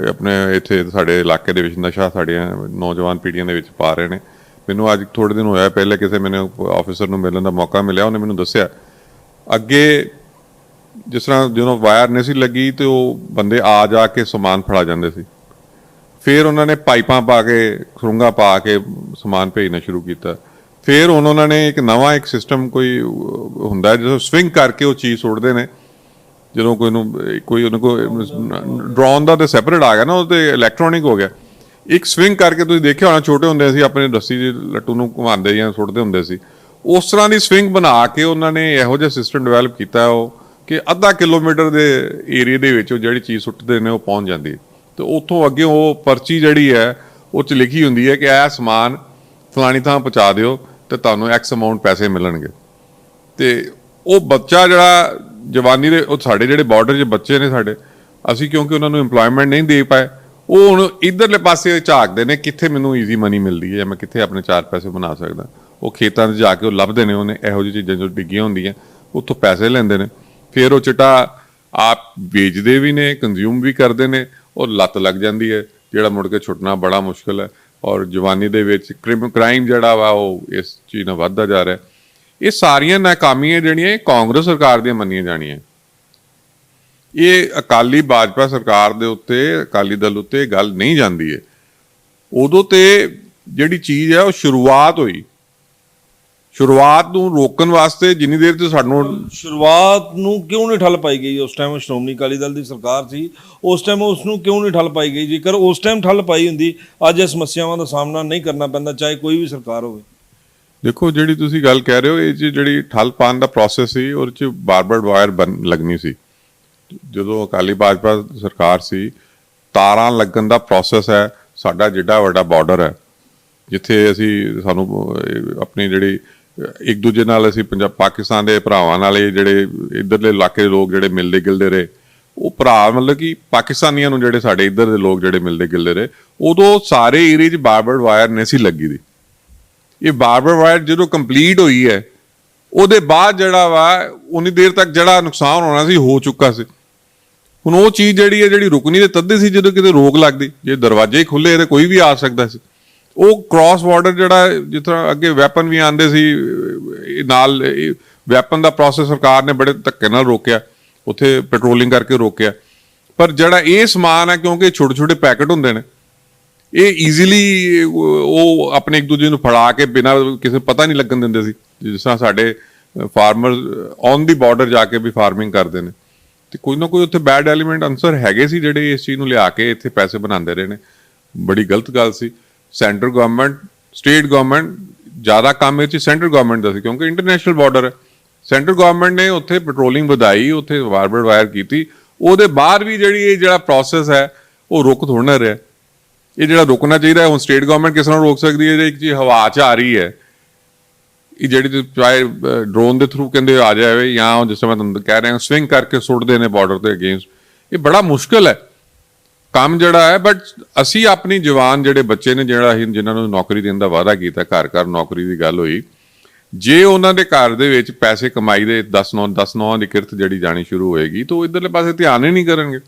ਆਪਣੇ ਇੱਥੇ ਸਾਡੇ ਇਲਾਕੇ ਦੇ ਵਿੱਚ ਨਸ਼ਾ ਸਾਡੀਆਂ ਨੌਜਵਾਨ ਪੀੜ੍ਹੀਆਂ ਦੇ ਵਿੱਚ ਪਾ ਰਹੇ ਨੇ। ਮੈਨੂੰ ਅੱਜ ਥੋੜ੍ਹੇ ਦਿਨ ਹੋਇਆ ਪਹਿਲੇ ਕਿਸੇ ਮੈਨੂੰ ਆਫਿਸਰ ਨੂੰ ਮਿਲਣ ਦਾ ਮੌਕਾ ਮਿਲਿਆ, ਉਹਨੇ ਮੈਨੂੰ ਦੱਸਿਆ ਅੱਗੇ ਜਿਸ ਤਰ੍ਹਾਂ ਜਦੋਂ ਵਾਇਰ ਨਹੀਂ ਸੀ ਲੱਗੀ ਤੇ ਉਹ ਬੰਦੇ ਆ ਜਾ ਕੇ ਸਮਾਨ ਫੜਾ ਜਾਂਦੇ ਸੀ, ਫਿਰ ਉਹਨਾਂ ਨੇ ਪਾਈਪਾਂ ਪਾ ਕੇ ਸੁਰੰਗਾਂ ਪਾ ਕੇ ਸਮਾਨ ਭੇਜਣਾ ਸ਼ੁਰੂ ਕੀਤਾ। ਫਿਰ ਹੁਣ ਉਹਨਾਂ ਨੇ ਇੱਕ ਨਵਾਂ ਇੱਕ ਸਿਸਟਮ ਕੋਈ ਹੁੰਦਾ ਜਦੋਂ ਸਵਿੰਗ ਕਰਕੇ ਉਹ ਚੀਜ਼ ਸੁੱਟਦੇ ਨੇ, ਜਦੋਂ ਕੋਈ ਉਹਨੂੰ ਡਰੋਨ ਦਾ ਤਾਂ ਸੈਪਰੇਟ ਆ ਗਿਆ ਨਾ, ਉਹ ਤੇ ਇਲੈਕਟ੍ਰੋਨਿਕ ਹੋ ਗਿਆ। ਇੱਕ ਸਵਿੰਗ ਕਰਕੇ ਤੁਸੀਂ ਦੇਖਿਆ ਹੋਣਾ, ਛੋਟੇ ਹੁੰਦੇ ਸੀ ਆਪਣੇ ਰੱਸੀ ਦੇ ਲੱਟੂ ਨੂੰ ਘੁਮਾਉਂਦੇ ਜਾਂ ਸੁੱਟਦੇ ਹੁੰਦੇ ਸੀ, ਉਸ ਤਰ੍ਹਾਂ ਦੀ ਸਵਿੰਗ ਬਣਾ ਕੇ ਉਹਨਾਂ ਨੇ ਇਹੋ ਜਿਹਾ ਸਿਸਟਮ ਡਿਵੈਲਪ ਕੀਤਾ ਉਹ ਕਿ ਅੱਧਾ ਕਿਲੋਮੀਟਰ ਦੇ ਏਰੀਏ ਦੇ ਵਿੱਚ ਉਹ ਜਿਹੜੀ ਚੀਜ਼ ਸੁੱਟਦੇ ਨੇ ਉਹ ਪਹੁੰਚ ਜਾਂਦੀ। ਤੇ ਉੱਥੋਂ ਅੱਗੇ ਉਹ ਪਰਚੀ ਜਿਹੜੀ ਹੈ ਉਹ 'ਚ ਲਿਖੀ ਹੁੰਦੀ ਹੈ ਕਿ ਇਹ ਸਮਾਨ ਫਲਾਣੀ ਥਾਂ ਪਹੁੰਚਾ ਦਿਓ ਤੇ ਤੁਹਾਨੂੰ X ਅਮਾਊਂਟ ਪੈਸੇ ਮਿਲਣਗੇ। ਤੇ ਉਹ ਬੱਚਾ ਜਿਹੜਾ ਜਵਾਨੀ ਦੇ, ਉਹ ਸਾਡੇ ਜਿਹੜੇ ਬਾਰਡਰ 'ਚ ਬੱਚੇ ਨੇ ਸਾਡੇ, ਅਸੀਂ ਕਿਉਂਕਿ ਉਹਨਾਂ ਨੂੰ ਇੰਪਲੋਇਮੈਂਟ ਨਹੀਂ ਦੇ ਪਾਏ, ਉਹ ਹੁਣ ਇੱਧਰਲੇ ਪਾਸੇ ਝਾਕਦੇ ਨੇ ਕਿੱਥੇ ਮੈਨੂੰ ਈਜ਼ੀ ਮਨੀ ਮਿਲਦੀ ਹੈ ਜਾਂ ਮੈਂ ਕਿੱਥੇ ਆਪਣੇ 4 ਪੈਸੇ ਬਣਾ ਸਕਦਾ। ਉਹ ਖੇਤਾਂ 'ਚ ਜਾ ਕੇ ਉਹ ਲੱਭਦੇ ਨੇ, ਉਹਨੇ ਇਹੋ ਜਿਹੀ ਚੀਜ਼ਾਂ ਜੋ ਡਿੱਗੀਆਂ ਹੁੰਦੀਆਂ ਉੱਥੋਂ ਪੈਸੇ ਲੈਂਦੇ ਨੇ। ਫਿਰ ਉਹ ਚਿੱਟਾ ਆਪ ਵੇਚਦੇ ਵੀ ਨੇ, ਕੰਜ਼ਿਊਮ ਵੀ ਕਰਦੇ ਨੇ, ਔਰ ਲੱਤ ਲੱਗ ਜਾਂਦੀ ਹੈ ਜਿਹੜਾ ਮੁੜ ਕੇ ਛੁੱਟਣਾ ਬੜਾ ਮੁਸ਼ਕਿਲ ਹੈ। ਔਰ ਜਵਾਨੀ ਦੇ ਵਿੱਚ ਕ੍ਰਾਈਮ ਜਿਹੜਾ ਵਾ ਉਹ ਇਸ ਚੀਜ਼ ਨਾਲ ਵੱਧਦਾ ਜਾ ਰਿਹਾ। ਇਹ ਸਾਰੀਆਂ ਨਾਕਾਮੀਆਂ ਜਿਹੜੀਆਂ ਕਾਂਗਰਸ ਸਰਕਾਰ ਦੀਆਂ ਮੰਨੀਆਂ ਜਾਣੀਆਂ, ਇਹ ਅਕਾਲੀ ਭਾਜਪਾ ਸਰਕਾਰ ਦੇ ਉੱਤੇ, ਅਕਾਲੀ ਦਲ ਉੱਤੇ ਗੱਲ ਨਹੀਂ ਜਾਂਦੀ ਹੈ। ਉਦੋਂ ਤੇ ਜਿਹੜੀ ਚੀਜ਼ ਹੈ ਉਹ ਸ਼ੁਰੂਆਤ ਹੋਈ, ਸ਼ੁਰੂਆਤ ਨੂੰ ਰੋਕਣ ਵਾਸਤੇ ਜਿੰਨੀ ਦੇਰ ਤੇ ਸਾਨੂੰ ਸ਼ੁਰੂਆਤ ਨੂੰ ਕਿਉਂ ਨਹੀਂ ਠੱਲ ਪਾਈ ਗਈ? ਉਸ ਟਾਈਮ ਸ਼੍ਰੋਮਣੀ ਅਕਾਲੀ ਦਲ ਦੀ ਸਰਕਾਰ ਸੀ, ਉਸ ਟਾਈਮ ਉਸ ਨੂੰ ਕਿਉਂ ਨਹੀਂ ਠੱਲ ਪਾਈ ਗਈ? ਜੇਕਰ ਉਸ ਟਾਈਮ ਠੱਲ ਪਾਈ ਹੁੰਦੀ ਅੱਜ ਇਹ ਸਮੱਸਿਆਵਾਂ ਦਾ ਸਾਹਮਣਾ ਨਹੀਂ ਕਰਨਾ ਪੈਂਦਾ, ਚਾਹੇ ਕੋਈ ਵੀ ਸਰਕਾਰ ਹੋਵੇ। ਦੇਖੋ ਜਿਹੜੀ ਤੁਸੀਂ ਗੱਲ ਕਹਿ ਰਹੇ ਹੋ, ਇਹ 'ਚ ਜਿਹੜੀ ਠੱਲ ਪਾਉਣ ਦਾ ਪ੍ਰੋਸੈਸ ਸੀ ਉਹਦੇ 'ਚ ਬਾਰਬਰਡ ਵਾਇਰ ਲੱਗਣੀ ਸੀ। ਜਦੋਂ ਅਕਾਲੀ ਭਾਜਪਾ ਸਰਕਾਰ ਸੀ, ਤਾਰਾਂ ਲੱਗਣ ਦਾ ਪ੍ਰੋਸੈਸ ਹੈ। ਸਾਡਾ ਜਿੱਡਾ ਵੱਡਾ ਬਾਰਡਰ ਹੈ ਜਿੱਥੇ ਅਸੀਂ ਸਾਨੂੰ ਆਪਣੀ ਜਿਹੜੀ ਇੱਕ ਦੂਜੇ ਨਾਲ ਅਸੀਂ ਪਾਕਿਸਤਾਨ ਦੇ ਭਰਾਵਾਂ ਨਾਲ ਇਹ ਜਿਹੜੇ ਇੱਧਰਲੇ ਇਲਾਕੇ ਦੇ ਲੋਕ ਜਿਹੜੇ ਮਿਲਦੇ ਗਿਲਦੇ ਰਹੇ, ਉਹ ਭਰਾ ਮਤਲਬ ਕਿ ਪਾਕਿਸਤਾਨੀਆਂ ਨੂੰ ਜਿਹੜੇ ਸਾਡੇ ਇੱਧਰ ਦੇ ਲੋਕ ਜਿਹੜੇ ਮਿਲਦੇ ਗਿਲਦੇ ਰਹੇ, ਉਦੋਂ ਸਾਰੇ ਏਰੀਏ 'ਚ ਬਾਰਬਰਡ ਵਾਇਰ ਨਹੀਂ ਸੀ ਲੱਗੀ ਦੀ। ਇਹ ਬਾਰਬਰਡ ਵਾਇਰ ਜਦੋਂ ਕੰਪਲੀਟ ਹੋਈ ਹੈ ਉਹਦੇ ਬਾਅਦ ਜਿਹੜਾ ਵਾ ਉਨੀ ਦੇਰ ਤੱਕ ਜਿਹੜਾ ਨੁਕਸਾਨ ਹੋਣਾ ਸੀ ਹੋ ਚੁੱਕਾ ਸੀ। ਹੁਣ ਉਹ ਚੀਜ਼ ਜਿਹੜੀ ਹੈ ਜਿਹੜੀ ਰੁਕਣੀ ਤੇ ਤੱਦੀ ਸੀ ਜਦੋਂ ਕਿਤੇ ਰੋਕ ਲੱਗਦੀ, ਜੇ ਦਰਵਾਜ਼ੇ ਹੀ ਖੁੱਲੇ ਤੇ ਕੋਈ ਵੀ ਆ ਸਕਦਾ ਸੀ। ਉਹ ਕ੍ਰਾਸ ਬਾਰਡਰ ਜਿਹੜਾ ਜਿਸ ਤਰ੍ਹਾਂ ਅੱਗੇ ਵੈਪਨ ਵੀ ਆਉਂਦੇ ਸੀ, ਨਾਲ ਵੈਪਨ ਦਾ ਪ੍ਰੋਸੈਸ ਸਰਕਾਰ ਨੇ ਬੜੇ ਧੱਕੇ ਨਾਲ ਰੋਕਿਆ, ਉੱਥੇ ਪੈਟਰੋਲਿੰਗ ਕਰਕੇ ਰੋਕਿਆ। ਪਰ ਜਿਹੜਾ ਇਹ ਸਮਾਨ ਹੈ, ਕਿਉਂਕਿ ਛੋਟੇ ਛੋਟੇ ਪੈਕਟ ਹੁੰਦੇ ਨੇ, ਇਹ ਈਜ਼ੀਲੀ ਉਹ ਆਪਣੇ ਇੱਕ ਦੂਜੇ ਨੂੰ ਫੜਾ ਕੇ ਬਿਨਾਂ ਕਿਸੇ ਪਤਾ ਨਹੀਂ ਲੱਗਣ ਦਿੰਦੇ ਸੀ। ਜਿਸ ਤਰ੍ਹਾਂ ਸਾਡੇ ਫਾਰਮਰ ਔਨ ਦੀ ਬਾਰਡਰ ਜਾ ਕੇ ਵੀ ਫਾਰਮਿੰਗ ਕਰਦੇ ਨੇ, ਤੇ ਕੋਈ ਨਾ ਕੋਈ ਉੱਥੇ ਬੈਡ ਐਲੀਮੈਂਟ ਅਨਸਰ ਹੈਗੇ ਸੀ ਜਿਹੜੇ ਇਸ ਚੀਜ਼ ਨੂੰ ਲਿਆ ਕੇ ਇੱਥੇ ਪੈਸੇ ਬਣਾਉਂਦੇ ਰਹੇ ਨੇ। ਬੜੀ ਗਲਤ ਗੱਲ ਸੀ। ਸੈਂਟਰ ਗਵਰਨਮੈਂਟ, ਸਟੇਟ ਗਵਰਨਮੈਂਟ, ਜ਼ਿਆਦਾ ਕੰਮ ਇਹ 'ਚ ਸੈਂਟਰ ਗਵਰਨਮੈਂਟ ਦਾ ਸੀ, ਕਿਉਂਕਿ ਇੰਟਰਨੈਸ਼ਨਲ ਬਾਰਡਰ ਹੈ। ਸੈਂਟਰ ਗਵਰਨਮੈਂਟ ਨੇ ਉੱਥੇ ਪੈਟਰੋਲਿੰਗ ਵਧਾਈ, ਉੱਥੇ ਬਾਰਬਡ ਵਾਇਰ ਕੀਤੀ। ਉਹਦੇ ਬਾਅਦ ਵੀ ਇਹ ਜਿਹੜਾ ਪ੍ਰੋਸੈਸ ਹੈ ਉਹ ਰੁਕ ਥੋੜ੍ਹਾ ਨਾ ਰਿਹਾ। ਇਹ ਜਿਹੜਾ ਰੁਕਣਾ ਚਾਹੀਦਾ, ਹੁਣ ਸਟੇਟ ਗਵਰਨਮੈਂਟ ਕਿਸ ਤਰ੍ਹਾਂ ਰੋਕ ਸਕਦੀ ਹੈ? ਇੱਕ ਚੀਜ਼ ਹਵਾ 'ਚ ਆ ਰਹੀ ਹੈ, ਇਹ ਜਿਹੜੀ ਚਾਹੇ ਡਰੋਨ ਦੇ ਥਰੂ ਕਹਿੰਦੇ ਆ ਜਾਵੇ, ਜਾਂ ਜਿਸ ਤਰ੍ਹਾਂ ਮੈਂ ਤੁਹਾਨੂੰ ਕਹਿ ਰਿਹਾ ਸਵਿੰਗ ਕਰਕੇ ਸੁੱਟਦੇ ਨੇ ਬਾਰਡਰ ਦੇ ਅਗੇਂਸਟ, ਇਹ ਬੜਾ ਮੁਸ਼ਕਿਲ ਹੈ ਕੰਮ ਜਿਹੜਾ ਹੈ। ਬਟ ਅਸੀਂ ਆਪਣੀ ਜਵਾਨ ਜਿਹੜੇ ਬੱਚੇ ਨੇ, ਜਿਨ੍ਹਾਂ ਨੂੰ ਨੌਕਰੀ ਦੇਣ ਦਾ ਵਾਅਦਾ ਕੀਤਾ, ਘਰ ਘਰ ਨੌਕਰੀ ਦੀ ਗੱਲ ਹੋਈ, ਜੇ ਉਹਨਾਂ ਦੇ ਘਰ ਦੇ ਵਿੱਚ ਪੈਸੇ ਕਮਾਈ ਦੇ 10 ਦੀ ਕਿਰਤ ਜਿਹੜੀ ਜਾਣੀ ਸ਼ੁਰੂ ਹੋਏਗੀ, ਤਾਂ ਉਹ ਇੱਧਰਲੇ ਪਾਸੇ ਧਿਆਨ ਹੀ ਨਹੀਂ ਕਰਨਗੇ,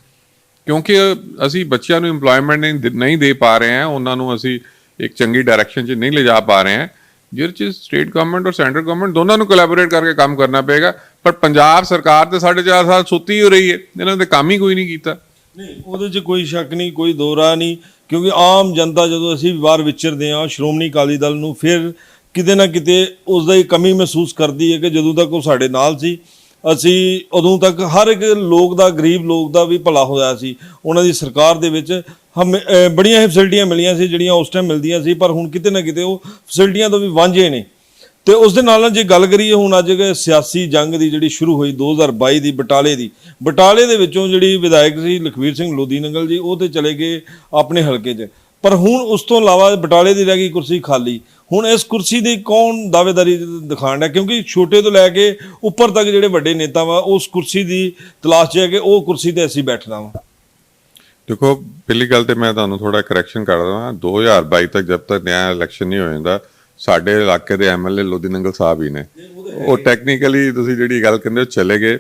ਕਿਉਂਕਿ ਅਸੀਂ ਬੱਚਿਆਂ ਨੂੰ ਇੰਪਲੋਇਮੈਂਟ ਨਹੀਂ ਦੇ ਪਾ ਰਹੇ ਹਾਂ, ਉਹਨਾਂ ਨੂੰ ਅਸੀਂ ਇੱਕ ਚੰਗੀ ਡਾਇਰੈਕਸ਼ਨ 'ਚ ਨਹੀਂ ਲਿਜਾ ਪਾ ਰਹੇ ਹਾਂ, ਜਿਹਦੇ 'ਚ ਸਟੇਟ ਗਵਰਨਮੈਂਟ ਔਰ ਸੈਂਟਰ ਗਵਰਨਮੈਂਟ ਦੋਨਾਂ ਨੂੰ ਕੋਲੈਬੋਰੇਟ ਕਰਕੇ ਕੰਮ ਕਰਨਾ ਪਏਗਾ। ਪਰ ਪੰਜਾਬ ਸਰਕਾਰ ਤੇ 4.5 ਸਾਲ ਸੁੱਤੀ ਹੋ ਰਹੀ ਹੈ, ਇਹਨਾਂ ਨੇ ਕੰਮ ਹੀ ਕੋਈ ਨਹੀਂ ਕੀਤਾ। ਨਹੀਂ, ਉਹਦੇ 'ਚ ਕੋਈ ਸ਼ੱਕ ਨਹੀਂ, ਕੋਈ ਦੋ ਰਾਹ ਨਹੀਂ, ਕਿਉਂਕਿ ਆਮ ਜਨਤਾ ਜਦੋਂ ਅਸੀਂ ਬਾਹਰ ਵਿਚਰਦੇ ਹਾਂ, ਸ਼੍ਰੋਮਣੀ ਅਕਾਲੀ ਦਲ ਨੂੰ ਫਿਰ ਕਿਤੇ ਨਾ ਕਿਤੇ ਉਸ ਦੀ ਕਮੀ ਮਹਿਸੂਸ ਕਰਦੀ ਹੈ ਕਿ ਜਦੋਂ ਤੱਕ ਉਹ ਸਾਡੇ ਨਾਲ ਸੀ, ਅਸੀਂ ਉਦੋਂ ਤੱਕ ਹਰ ਇੱਕ ਲੋਕ ਦਾ, ਗਰੀਬ ਲੋਕ ਦਾ ਵੀ ਭਲਾ ਹੋਇਆ ਸੀ। ਉਹਨਾਂ ਦੀ ਸਰਕਾਰ ਦੇ ਵਿੱਚ ਬੜੀਆਂ ਹੀ ਫੈਸਿਲਿਟੀਆਂ ਮਿਲੀਆਂ ਸੀ ਜਿਹੜੀਆਂ ਉਸ ਟਾਈਮ ਮਿਲਦੀਆਂ ਸੀ, ਪਰ ਹੁਣ ਕਿਤੇ ਨਾ ਕਿਤੇ ਉਹ ਫੈਸਿਲਿਟੀਆਂ ਤੋਂ ਵੀ ਵਾਂਝੇ ਨੇ। ਤੇ ਉਸ ਦੇ ਨਾਲ ਜੇ ਗੱਲ ਕਰੀਏ ਹੁਣ ਅੱਜ ਸਿਆਸੀ ਜੰਗ ਦੀ ਜਿਹੜੀ ਸ਼ੁਰੂ ਹੋਈ 2022 ਦੀ ਬਟਾਲੇ ਦੇ ਵਿੱਚੋਂ ਜਿਹੜੀ ਵਿਧਾਇਕ ਸੀ ਲਖਵੀਰ ਸਿੰਘ ਲੋਧੀ ਨੰਗਲ ਜੀ, ਉਹ ਤੇ ਚਲੇ ਗਏ ਆਪਣੇ ਹਲਕੇ 'ਚ, ਪਰ ਹੁਣ ਉਸ ਤੋਂ ਇਲਾਵਾ ਬਟਾਲੇ ਦੀ ਰਹਿ ਗਈ ਕੁਰਸੀ ਖਾਲੀ। ਹੁਣ ਇਸ ਕੁਰਸੀ ਦੀ ਕੌਣ ਦਾਅਵੇਦਾਰੀ ਦਿਖਾਉਣ ਹੈ? ਕਿਉਂਕਿ ਛੋਟੇ ਤੋਂ ਲੈ ਕੇ ਉੱਪਰ ਤੱਕ ਜਿਹੜੇ ਵੱਡੇ ਨੇਤਾ ਵਾ ਉਸ ਕੁਰਸੀ ਦੀ ਤਲਾਸ਼ 'ਚ ਹੈ ਕਿ ਉਹ ਕੁਰਸੀ ਤੇ ਅਸੀਂ ਬੈਠਣਾ ਵਾ। ਦੇਖੋ, ਪਹਿਲੀ ਗੱਲ ਤੇ ਮੈਂ ਤੁਹਾਨੂੰ ਥੋੜਾ ਕਰੈਕਸ਼ਨ ਕਰ ਦਵਾਂ, 2022 ਤੱਕ ਜਦ ਤੱਕ ਨਿਆਂ ਇਲੈਕਸ਼ਨ ਨਹੀਂ ਹੋ ਜਾਂਦਾ, ਸਾਡੇ ਇਲਾਕੇ ਦੇ ਐਮਐਲਏ ਲੋਧੀ ਨੰਗਲ ਸਾਹਿਬ ਹੀ ਨੇ। ਉਹ ਟੈਕਨੀਕਲੀ ਤੁਸੀਂ ਜਿਹੜੀ ਗੱਲ ਕਹਿੰਦੇ ਹੋ ਚਲੇ ਗਏ,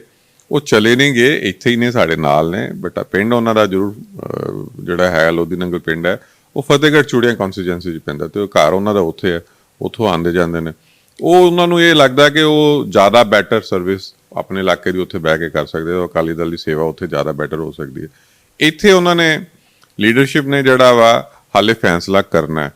ਉਹ ਚਲੇ ਨਹੀਂ ਗਏ, ਇੱਥੇ ਹੀ ਨੇ, ਸਾਡੇ ਨਾਲ ਨੇ। ਬਟ ਪਿੰਡ ਉਹਨਾਂ ਦਾ ਜ਼ਰੂਰ ਜਿਹੜਾ ਹੈ ਲੋਧੀ ਨੰਗਲ ਪਿੰਡ ਹੈ, ਉਹ ਫਤਿਹਗੜ੍ਹ ਚੂੜੀਆਂ ਕੌਂਸਟੀਚੁਐਂਸੀ 'ਚ ਪੈਂਦਾ, ਤੇ ਉਹ ਘਰ ਉਹਨਾਂ ਦਾ ਉੱਥੇ ਹੈ, ਉੱਥੋਂ ਆਉਂਦੇ ਜਾਂਦੇ ਨੇ। ਉਹ ਉਹਨਾਂ ਨੂੰ ਇਹ ਲੱਗਦਾ ਕਿ ਉਹ ਜ਼ਿਆਦਾ ਬੈਟਰ ਸਰਵਿਸ ਆਪਣੇ ਇਲਾਕੇ ਦੀ ਉੱਥੇ ਬਹਿ ਕੇ ਕਰ ਸਕਦੇ ਹੋ, ਅਕਾਲੀ ਦਲ ਦੀ ਸੇਵਾ ਉੱਥੇ ਜ਼ਿਆਦਾ ਬੈਟਰ ਹੋ ਸਕਦੀ ਹੈ। ਇੱਥੇ ਉਹਨਾਂ ਨੇ ਲੀਡਰਸ਼ਿਪ ਨੇ ਜਿਹੜਾ ਵਾ ਹਾਲੇ ਫੈਸਲਾ ਕਰਨਾ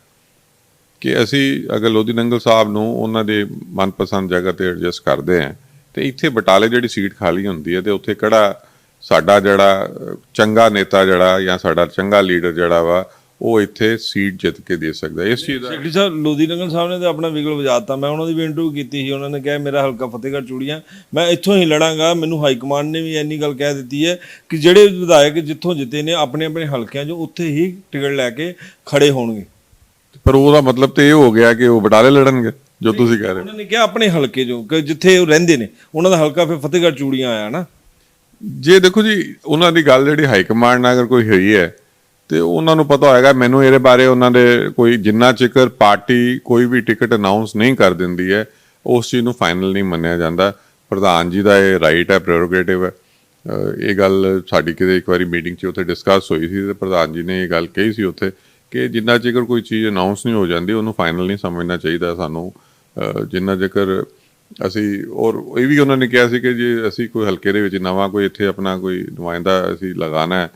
ਕਿ ਅਸੀਂ ਅਗਰ ਲੋਧੀ ਨੰਗਲ ਸਾਹਿਬ ਨੂੰ ਉਹਨਾਂ ਦੇ ਮਨਪਸੰਦ ਜਗ੍ਹਾ 'ਤੇ ਐਡਜਸਟ ਕਰਦੇ ਹਾਂ, ਤੇ ਇੱਥੇ ਬਟਾਲੇ ਜਿਹੜੀ ਸੀਟ ਖਾਲੀ ਹੁੰਦੀ ਹੈ, ਤੇ ਉੱਥੇ ਕਿਹੜਾ ਸਾਡਾ ਜਿਹੜਾ ਚੰਗਾ ਨੇਤਾ ਜਿਹੜਾ ਜਾਂ ਸਾਡਾ ਚੰਗਾ ਲੀਡਰ ਜਿਹੜਾ ਵਾ ਉਹ ਇੱਥੇ ਸੀਟ ਜਿੱਤ ਕੇ ਦੇ ਸਕਦਾ। ਇਸ ਚੀਜ਼ ਦਾ ਸੈਕਟਰੀ ਸਾਹਿਬ ਲੋਧੀ ਨੰਗਲ ਸਾਹਿਬ ਨੇ ਤਾਂ ਆਪਣਾ ਵਿਗਲ ਵਜਾਤਾ। ਮੈਂ ਉਹਨਾਂ ਦੀ ਵੀ ਇੰਟਰਵਿਊ ਕੀਤੀ ਸੀ, ਉਹਨਾਂ ਨੇ ਕਿਹਾ ਮੇਰਾ ਹਲਕਾ ਫਤਿਹਗੜ੍ਹ ਚੂੜੀਆਂ, ਮੈਂ ਇੱਥੋਂ ਹੀ ਲੜਾਂਗਾ। ਮੈਨੂੰ ਹਾਈ ਕਮਾਂਡ ਨੇ ਵੀ ਇੰਨੀ ਗੱਲ ਕਹਿ ਦਿੱਤੀ ਹੈ ਕਿ ਜਿਹੜੇ ਵਿਧਾਇਕ ਜਿੱਥੋਂ ਜਿੱਤੇ ਨੇ ਆਪਣੇ ਆਪਣੇ ਹਲਕਿਆਂ 'ਚੋਂ ਉੱਥੇ ਹੀ ਟਿਕਟ ਲੈ ਕੇ ਖੜੇ ਹੋਣਗੇ। ਪਰ ਉਹਦਾ ਮਤਲਬ ਤੇ ਇਹ ਹੋ ਗਿਆ ਕਿ ਉਹ ਬਟਾਲੇ ਲੜਨਗੇ, ਜੋ ਤੁਸੀਂ ਕਹਿ ਰਹੇ। ਉਹਨਾਂ ਨੇ ਕਿਹਾ ਆਪਣੇ ਹਲਕੇ 'ਚੋਂ, ਕਿ ਜਿੱਥੇ ਉਹ ਰਹਿੰਦੇ ਨੇ ਉਹਨਾਂ ਦਾ ਹਲਕਾ ਫਿਰ ਫਤਿਹਗੜ੍ਹ ਚੂੜੀਆਂ ਆਇਆ ਨਾ। ਜੇ ਦੇਖੋ ਜੀ, ਉਹਨਾਂ ਦੀ ਗੱਲ ਜਿਹੜੀ ਹਾਈ ਕਮਾਂਡ ਨਾਲ ਅਗਰ ਕੋਈ ਹੋਈ ਹੈ, ਤੇ ਉਹਨਾਂ ਨੂੰ ਪਤਾ ਹੋਏਗਾ। ਮੈਨੂੰ ਇਹਦੇ ਬਾਰੇ ਉਹਨਾਂ ਦੇ ਕੋਈ, ਜਿੰਨਾ ਚਿਰ ਪਾਰਟੀ ਕੋਈ ਵੀ ਟਿਕਟ ਅਨਾਉਂਸ ਨਹੀਂ ਕਰ ਦਿੰਦੀ ਹੈ, ਉਸ ਚੀਜ਼ ਨੂੰ ਫਾਈਨਲ ਨਹੀਂ ਮੰਨਿਆ ਜਾਂਦਾ। ਪ੍ਰਧਾਨ ਜੀ ਦਾ ਇਹ ਰਾਈਟ ਹੈ, ਪ੍ਰੈਰੋਗੇਟਿਵ ਹੈ। ਇਹ ਗੱਲ ਸਾਡੀ ਕਿਤੇ ਇੱਕ ਵਾਰੀ ਮੀਟਿੰਗ 'ਚ ਉੱਥੇ ਡਿਸਕਸ ਹੋਈ ਸੀ, ਤੇ ਪ੍ਰਧਾਨ ਜੀ ਨੇ ਇਹ ਗੱਲ ਕਹੀ ਸੀ ਉੱਥੇ ਕਿ ਜਿੰਨਾ ਚਿਰ ਕੋਈ ਚੀਜ਼ ਅਨਾਉਂਸ ਨਹੀਂ ਹੋ ਜਾਂਦੀ, ਉਹਨੂੰ ਫਾਈਨਲ ਨਹੀਂ ਸਮਝਣਾ ਚਾਹੀਦਾ ਸਾਨੂੰ। ਜਿੰਨਾ ਚਿਰ ਅਸੀਂ, ਔਰ ਇਹ ਵੀ ਉਹਨਾਂ ਨੇ ਕਿਹਾ ਸੀ ਕਿ ਜੇ ਅਸੀਂ ਕੋਈ ਹਲਕੇ ਦੇ ਵਿੱਚ ਨਵਾਂ ਕੋਈ ਇੱਥੇ ਆਪਣਾ ਕੋਈ ਨੁਮਾਇੰਦਾ ਅਸੀਂ ਲਗਾਉਣਾ ਹੈ,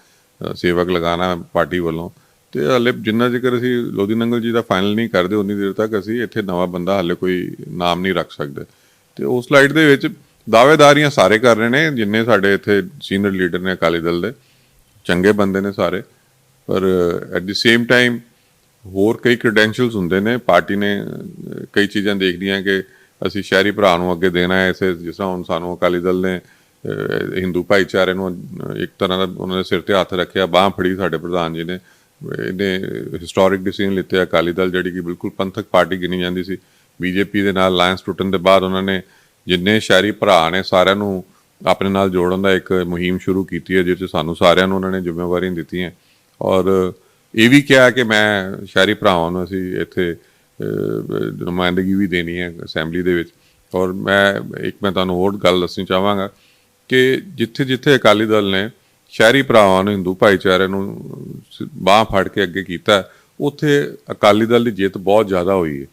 ਸੇਵਕ ਲਗਾਉਣਾ ਪਾਰਟੀ ਵੱਲੋਂ, ਤੇ ਹਾਲੇ ਜਿੰਨਾ ਚਿਰ ਅਸੀਂ ਲੋਧੀ ਨੰਗਲ ਜੀ ਦਾ ਫਾਈਨਲ ਨਹੀਂ ਕਰਦੇ, ਉਨੀ ਦੇਰ ਤੱਕ ਅਸੀਂ ਇੱਥੇ ਨਵਾਂ ਬੰਦਾ ਹਾਲੇ ਕੋਈ ਨਾਮ ਨਹੀਂ ਰੱਖ ਸਕਦੇ। ਤੇ ਉਸ ਸਲਾਈਡ ਦੇ ਵਿੱਚ ਦਾਅਵੇਦਾਰੀਆਂ ਸਾਰੇ ਕਰ ਰਹੇ ਨੇ, ਜਿੰਨੇ ਸਾਡੇ ਇੱਥੇ ਸੀਨੀਅਰ ਲੀਡਰ ਨੇ ਅਕਾਲੀ ਦਲ ਦੇ, ਚੰਗੇ ਬੰਦੇ ਨੇ ਸਾਰੇ, ਪਰ ਐਟ ਦੀ ਸੇਮ ਟਾਈਮ ਹੋਰ ਕਈ ਕ੍ਰੈਡੈਂਸ਼ੀਅਲਸ ਹੁੰਦੇ ਨੇ। ਪਾਰਟੀ ਨੇ ਕਈ ਚੀਜ਼ਾਂ ਦੇਖਦੀਆਂ ਕਿ ਅਸੀਂ ਸ਼ਹਿਰੀ ਭਰਾ ਨੂੰ ਅੱਗੇ ਦੇਣਾ ਹੈ। ਇਸੇ ਜਿਸ ਤਰ੍ਹਾਂ ਹੁਣ ਸਾਨੂੰ ਅਕਾਲੀ ਦਲ ਨੇ ਹਿੰਦੂ ਭਾਈਚਾਰੇ ਨੂੰ ਇੱਕ ਤਰ੍ਹਾਂ ਦਾ ਉਹਨਾਂ ਦੇ ਸਿਰ 'ਤੇ ਹੱਥ ਰੱਖਿਆ, ਬਾਂਹ ਫੜੀ ਸਾਡੇ ਪ੍ਰਧਾਨ ਜੀ ਨੇ। ਇਹਨੇ ਹਿਸਟੋਰਿਕ ਡਿਸੀਜਨ ਲਿੱਤੇ। ਅਕਾਲੀ ਦਲ ਜਿਹੜੀ ਕਿ ਬਿਲਕੁਲ ਪੰਥਕ ਪਾਰਟੀ ਗਿਣੀ ਜਾਂਦੀ ਸੀ, ਬੀਜੇਪੀ ਦੇ ਨਾਲ ਅਲਾਇੰਸ ਟੁੱਟਣ ਦੇ ਬਾਅਦ ਉਹਨਾਂ ਨੇ ਜਿੰਨੇ ਸ਼ਹਿਰੀ ਭਰਾ ਨੇ ਸਾਰਿਆਂ ਨੂੰ ਆਪਣੇ ਨਾਲ ਜੋੜਨ ਦਾ ਇੱਕ ਮੁਹਿੰਮ ਸ਼ੁਰੂ ਕੀਤੀ ਹੈ, ਜਿਸ 'ਚ ਸਾਨੂੰ ਸਾਰਿਆਂ ਨੂੰ ਉਹਨਾਂ ਨੇ ਜ਼ਿੰਮੇਵਾਰੀਆਂ ਦਿੱਤੀਆਂ, ਔਰ ਇਹ ਵੀ ਕਿਹਾ ਕਿ ਮੈਂ ਸ਼ਹਿਰੀ ਭਰਾਵਾਂ ਨੂੰ ਅਸੀਂ ਇੱਥੇ ਨੁਮਾਇੰਦਗੀ ਵੀ ਦੇਣੀ ਹੈ ਅਸੈਂਬਲੀ ਦੇ ਵਿੱਚ। ਔਰ ਮੈਂ ਤੁਹਾਨੂੰ ਹੋਰ ਗੱਲ ਦੱਸਣੀ ਚਾਹਾਂਗਾ ਕਿ ਜਿੱਥੇ ਜਿੱਥੇ ਅਕਾਲੀ ਦਲ ਨੇ ਸ਼ਹਿਰੀ ਭਰਾਵਾਂ ਨੂੰ, ਹਿੰਦੂ ਭਾਈਚਾਰੇ ਨੂੰ ਬਾਂਹ ਫੜ ਕੇ ਅੱਗੇ ਕੀਤਾ, ਉੱਥੇ ਅਕਾਲੀ ਦਲ ਦੀ ਜਿੱਤ ਬਹੁਤ ਜ਼ਿਆਦਾ ਹੋਈ ਹੈ।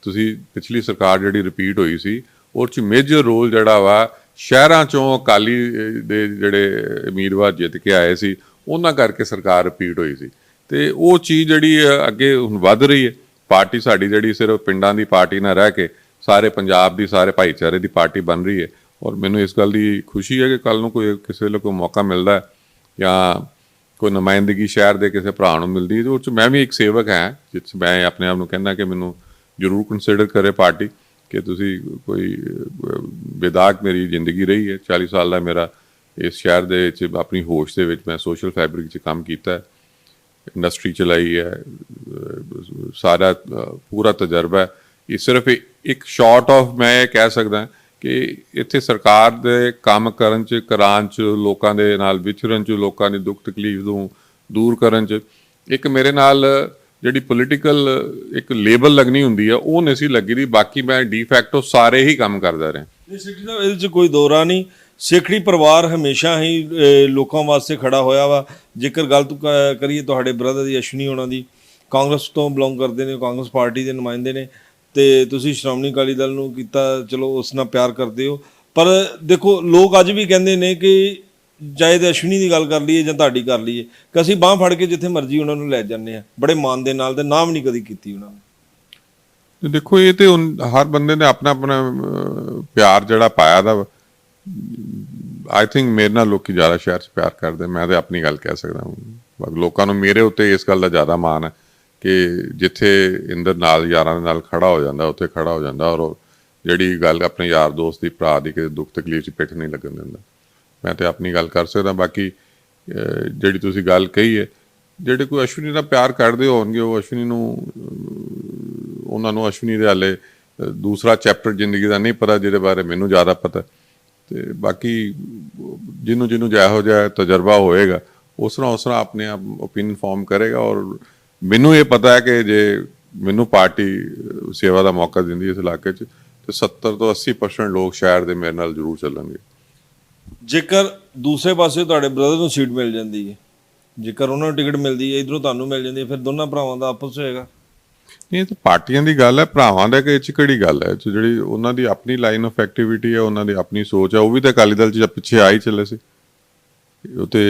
ਤੁਸੀਂ ਪਿਛਲੀ ਸਰਕਾਰ ਜਿਹੜੀ ਰਿਪੀਟ ਹੋਈ ਸੀ ਉਹ 'ਚ ਮੇਜਰ ਰੋਲ ਜਿਹੜਾ ਵਾ ਸ਼ਹਿਰਾਂ 'ਚੋਂ ਅਕਾਲੀ ਦੇ ਜਿਹੜੇ ਉਮੀਦਵਾਰ ਜਿੱਤ ਕੇ ਆਏ ਸੀ ਉਹਨਾਂ ਕਰਕੇ ਸਰਕਾਰ ਰਿਪੀਟ ਹੋਈ ਸੀ। ਤੇ ਉਹ ਚੀਜ਼ ਜਿਹੜੀ ਅੱਗੇ ਹੁਣ ਵੱਧ ਰਹੀ ਹੈ। ਪਾਰਟੀ ਸਾਡੀ ਜਿਹੜੀ ਸਿਰਫ ਪਿੰਡਾਂ ਦੀ ਪਾਰਟੀ ਨਾ ਰਹਿ ਕੇ ਸਾਰੇ ਪੰਜਾਬ ਦੀ, ਸਾਰੇ ਭਾਈਚਾਰੇ ਦੀ ਪਾਰਟੀ ਬਣ ਰਹੀ ਹੈ। ਔਰ ਮੈਨੂੰ ਇਸ ਗੱਲ ਦੀ ਖੁਸ਼ੀ ਹੈ ਕਿ ਕੱਲ੍ਹ ਨੂੰ ਕੋਈ ਕਿਸੇ ਵੇਲੇ ਕੋਈ ਮੌਕਾ ਮਿਲਦਾ ਹੈ ਜਾਂ ਕੋਈ ਨੁਮਾਇੰਦਗੀ ਸ਼ਹਿਰ ਦੇ ਕਿਸੇ ਭਰਾ ਨੂੰ ਮਿਲਦੀ ਹੈ, ਉਹ 'ਚ ਮੈਂ ਵੀ ਇੱਕ ਸੇਵਕ ਹਾਂ, ਜਿਸ 'ਚ ਮੈਂ ਆਪਣੇ ਆਪ ਨੂੰ ਕਹਿੰਦਾ ਕਿ ਮੈਨੂੰ ਜ਼ਰੂਰ ਕੰਸੀਡਰ ਕਰੇ ਪਾਰਟੀ ਕਿ ਤੁਸੀਂ ਕੋਈ ਬੇਦਾਗ ਮੇਰੀ ਜ਼ਿੰਦਗੀ ਰਹੀ ਹੈ। 40 ਸਾਲ ਦਾ ਮੇਰਾ ਇਸ ਸ਼ਹਿਰ ਦੇ ਵਿੱਚ ਆਪਣੀ ਹੋਸ਼ ਦੇ ਵਿੱਚ ਮੈਂ ਸੋਸ਼ਲ ਫੈਬਰਿਕ 'ਚ ਕੰਮ ਕੀਤਾ ਹੈ, ਇੰਡਸਟਰੀ ਚਲਾਈ ਹੈ, ਸਾਰਾ ਪੂਰਾ ਤਜਰਬਾ ਹੈ। ਇਹ ਸਿਰਫ ਇੱਕ ਸ਼ਾਰਟ ਆਫ ਮੈਂ ਇਹ ਕਹਿ ਸਕਦਾ ਕਿ ਇੱਥੇ ਸਰਕਾਰ ਦੇ ਕੰਮ ਕਰਨ 'ਚ, ਕਰਾਉਣ 'ਚ, ਲੋਕਾਂ ਦੇ ਨਾਲ ਵਿਚਰਨ 'ਚ, ਲੋਕਾਂ ਦੀ ਦੁੱਖ ਤਕਲੀਫ ਨੂੰ ਦੂਰ ਕਰਨ 'ਚ ਇੱਕ ਮੇਰੇ ਨਾਲ ਜਿਹੜੀ ਪੋਲੀਟੀਕਲ ਇੱਕ ਲੇਬਲ ਲੱਗਣੀ ਹੁੰਦੀ ਆ ਉਹ ਨਹੀਂ ਸੀ ਲੱਗੀ ਦੀ। ਬਾਕੀ ਮੈਂ ਡੀ ਫੈਕਟੋ ਸਾਰੇ ਹੀ ਕੰਮ ਕਰਦਾ ਰਿਹਾ। ਨਹੀਂ ਸੇਠੀ ਸਾਹਿਬ, ਇਹਦੇ 'ਚ ਕੋਈ ਦੋਰਾ ਨਹੀਂ। ਸੇਖੜੀ ਪਰਿਵਾਰ ਹਮੇਸ਼ਾ ਹੀ ਲੋਕਾਂ ਵਾਸਤੇ ਖੜਾ ਹੋਇਆ ਵਾ। ਜੇਕਰ ਗੱਲ ਕਰੀਏ ਤੁਹਾਡੇ ਬ੍ਰਦਰ ਦੀ, ਅਸ਼ਵਨੀ ਹੋਣਾ ਦੀ, ਕਾਂਗਰਸ ਤੋਂ ਬਿਲੋਂਗ ਕਰਦੇ ਨੇ, ਕਾਂਗਰਸ ਪਾਰਟੀ ਦੇ ਨੁਮਾਇੰਦੇ ਨੇ, ਤੇ ਤੁਸੀਂ ਸ਼੍ਰੋਮਣੀ ਅਕਾਲੀ ਦਲ ਨੂੰ ਕੀਤਾ, ਚਲੋ ਉਸ ਨਾਲ ਪਿਆਰ ਕਰਦੇ ਹੋ। ਪਰ ਦੇਖੋ ਲੋਕ ਅੱਜ ਵੀ ਕਹਿੰਦੇ ਨੇ ਕਿ ਚਾਹੇ ਤਾਂ ਅਸ਼ਵਨੀ ਦੀ ਗੱਲ ਕਰ ਲਈਏ ਜਾਂ ਤੁਹਾਡੀ ਕਰ ਲਈਏ ਕਿ ਅਸੀਂ ਬਾਂਹ ਫੜ ਕੇ ਜਿੱਥੇ ਮਰਜ਼ੀ ਉਹਨਾਂ ਨੂੰ ਲੈ ਜਾਂਦੇ ਹਾਂ, ਬੜੇ ਮਾਣ ਦੇ ਨਾਲ, ਤੇ ਨਾਮ ਨਹੀਂ ਕਦੀ ਕੀਤੀ ਉਹਨਾਂ ਨੇ। ਦੇਖੋ ਇਹ ਤੇ ਹਰ ਬੰਦੇ ਨੇ ਆਪਣਾ ਆਪਣਾ ਪਿਆਰ ਜਿਹੜਾ ਪਾਇਆ ਦਾ। ਆਈ ਥਿੰਕ ਮੇਰੇ ਨਾਲ ਲੋਕੀ ਜ਼ਿਆਦਾ ਸ਼ਹਿਰ 'ਚ ਪਿਆਰ ਕਰਦੇ। ਮੈਂ ਤੇ ਆਪਣੀ ਗੱਲ ਕਹਿ ਸਕਦਾ, ਲੋਕਾਂ ਨੂੰ ਮੇਰੇ ਉੱਤੇ ਇਸ ਗੱਲ ਦਾ ਜ਼ਿਆਦਾ ਮਾਣ ਹੈ ਕਿ ਜਿੱਥੇ ਇੰਦਰ ਨਾਲ ਯਾਰਾਂ ਦੇ ਨਾਲ ਖੜਾ ਹੋ ਜਾਂਦਾ ਉੱਥੇ ਖੜਾ ਹੋ ਜਾਂਦਾ। ਔਰ ਜਿਹੜੀ ਗੱਲ ਆਪਣੇ ਯਾਰ ਦੋਸਤ ਦੀ, ਭਰਾ ਦੀ ਕਿਸੇ ਦੁੱਖ ਤਕਲੀਫ 'ਚ ਪਿੱਠ ਨਹੀਂ ਲੱਗਣ ਦਿੰਦਾ। ਮੈਂ ਤੇ ਆਪਣੀ ਗੱਲ ਕਰ ਸਕਦਾ। ਬਾਕੀ ਜਿਹੜੀ ਤੁਸੀਂ ਗੱਲ ਕਹੀ ਹੈ, ਜਿਹੜੇ ਕੋਈ ਅਸ਼ਵਨੀ ਦਾ ਪਿਆਰ ਕਰਦੇ ਹੋਣਗੇ ਉਹ ਅਸ਼ਵਨੀ ਨੂੰ, ਉਹਨਾਂ ਨੂੰ ਅਸ਼ਵਨੀ ਦੇ ਹਾਲੇ ਦੂਸਰਾ ਚੈਪਟਰ ਜ਼ਿੰਦਗੀ ਦਾ ਨਹੀਂ ਪਤਾ, ਜਿਹਦੇ ਬਾਰੇ ਮੈਨੂੰ ਜ਼ਿਆਦਾ ਪਤਾ। ਤੇ ਬਾਕੀ ਜਿਹਨੂੰ ਜਿਹੋ ਜਿਹਾ ਤਜਰਬਾ ਹੋਏਗਾ ਉਸ ਤਰ੍ਹਾਂ ਆਪਣੇ ਆਪ ਓਪੀਨੀਅਨ ਫਾਰਮ ਕਰੇਗਾ। ਔਰ ਮੈਨੂੰ ਇਹ ਪਤਾ ਹੈ ਕਿ ਜੇ ਮੈਨੂੰ ਪਾਰਟੀ ਸੇਵਾ ਦਾ ਮੌਕਾ ਦਿੰਦੀ ਇਸ ਇਲਾਕੇ 'ਚ ਤੇ 70 ਤੋਂ 80% ਲੋਕ ਸ਼ਹਿਰ ਦੇ ਮੇਰੇ ਨਾਲ ਜ਼ਰੂਰ ਚੱਲਣਗੇ। ਜੇਕਰ ਦੂਸਰੇ ਪਾਸੇ ਤੁਹਾਡੇ ਬ੍ਰਦਰ ਨੂੰ ਸੀਟ ਮਿਲ ਜਾਂਦੀ ਹੈ, ਜੇਕਰ ਉਹਨਾਂ ਨੂੰ ਟਿਕਟ ਮਿਲਦੀ ਹੈ, ਇੱਧਰੋਂ ਤੁਹਾਨੂੰ ਮਿਲ ਜਾਂਦੀ ਹੈ, ਫਿਰ ਦੋਨਾਂ ਭਰਾਵਾਂ ਦਾ ਆਪਸ ਹੋਏਗਾ। ਇਹ ਤਾਂ ਪਾਰਟੀਆਂ ਦੀ ਗੱਲ ਹੈ, ਭਰਾਵਾਂ ਦਾ ਕਿ ਇਹ 'ਚ ਕਿਹੜੀ ਗੱਲ ਹੈ। ਜਿਹੜੀ ਉਹਨਾਂ ਦੀ ਆਪਣੀ ਲਾਈਨ ਆਫ ਐਕਟੀਵਿਟੀ ਹੈ, ਉਹਨਾਂ ਦੀ ਆਪਣੀ ਸੋਚ ਹੈ। ਉਹ ਵੀ ਤਾਂ ਅਕਾਲੀ ਦਲ 'ਚ ਪਿੱਛੇ ਆ ਹੀ ਚੱਲੇ ਸੀ। ਉਹ ਤੇ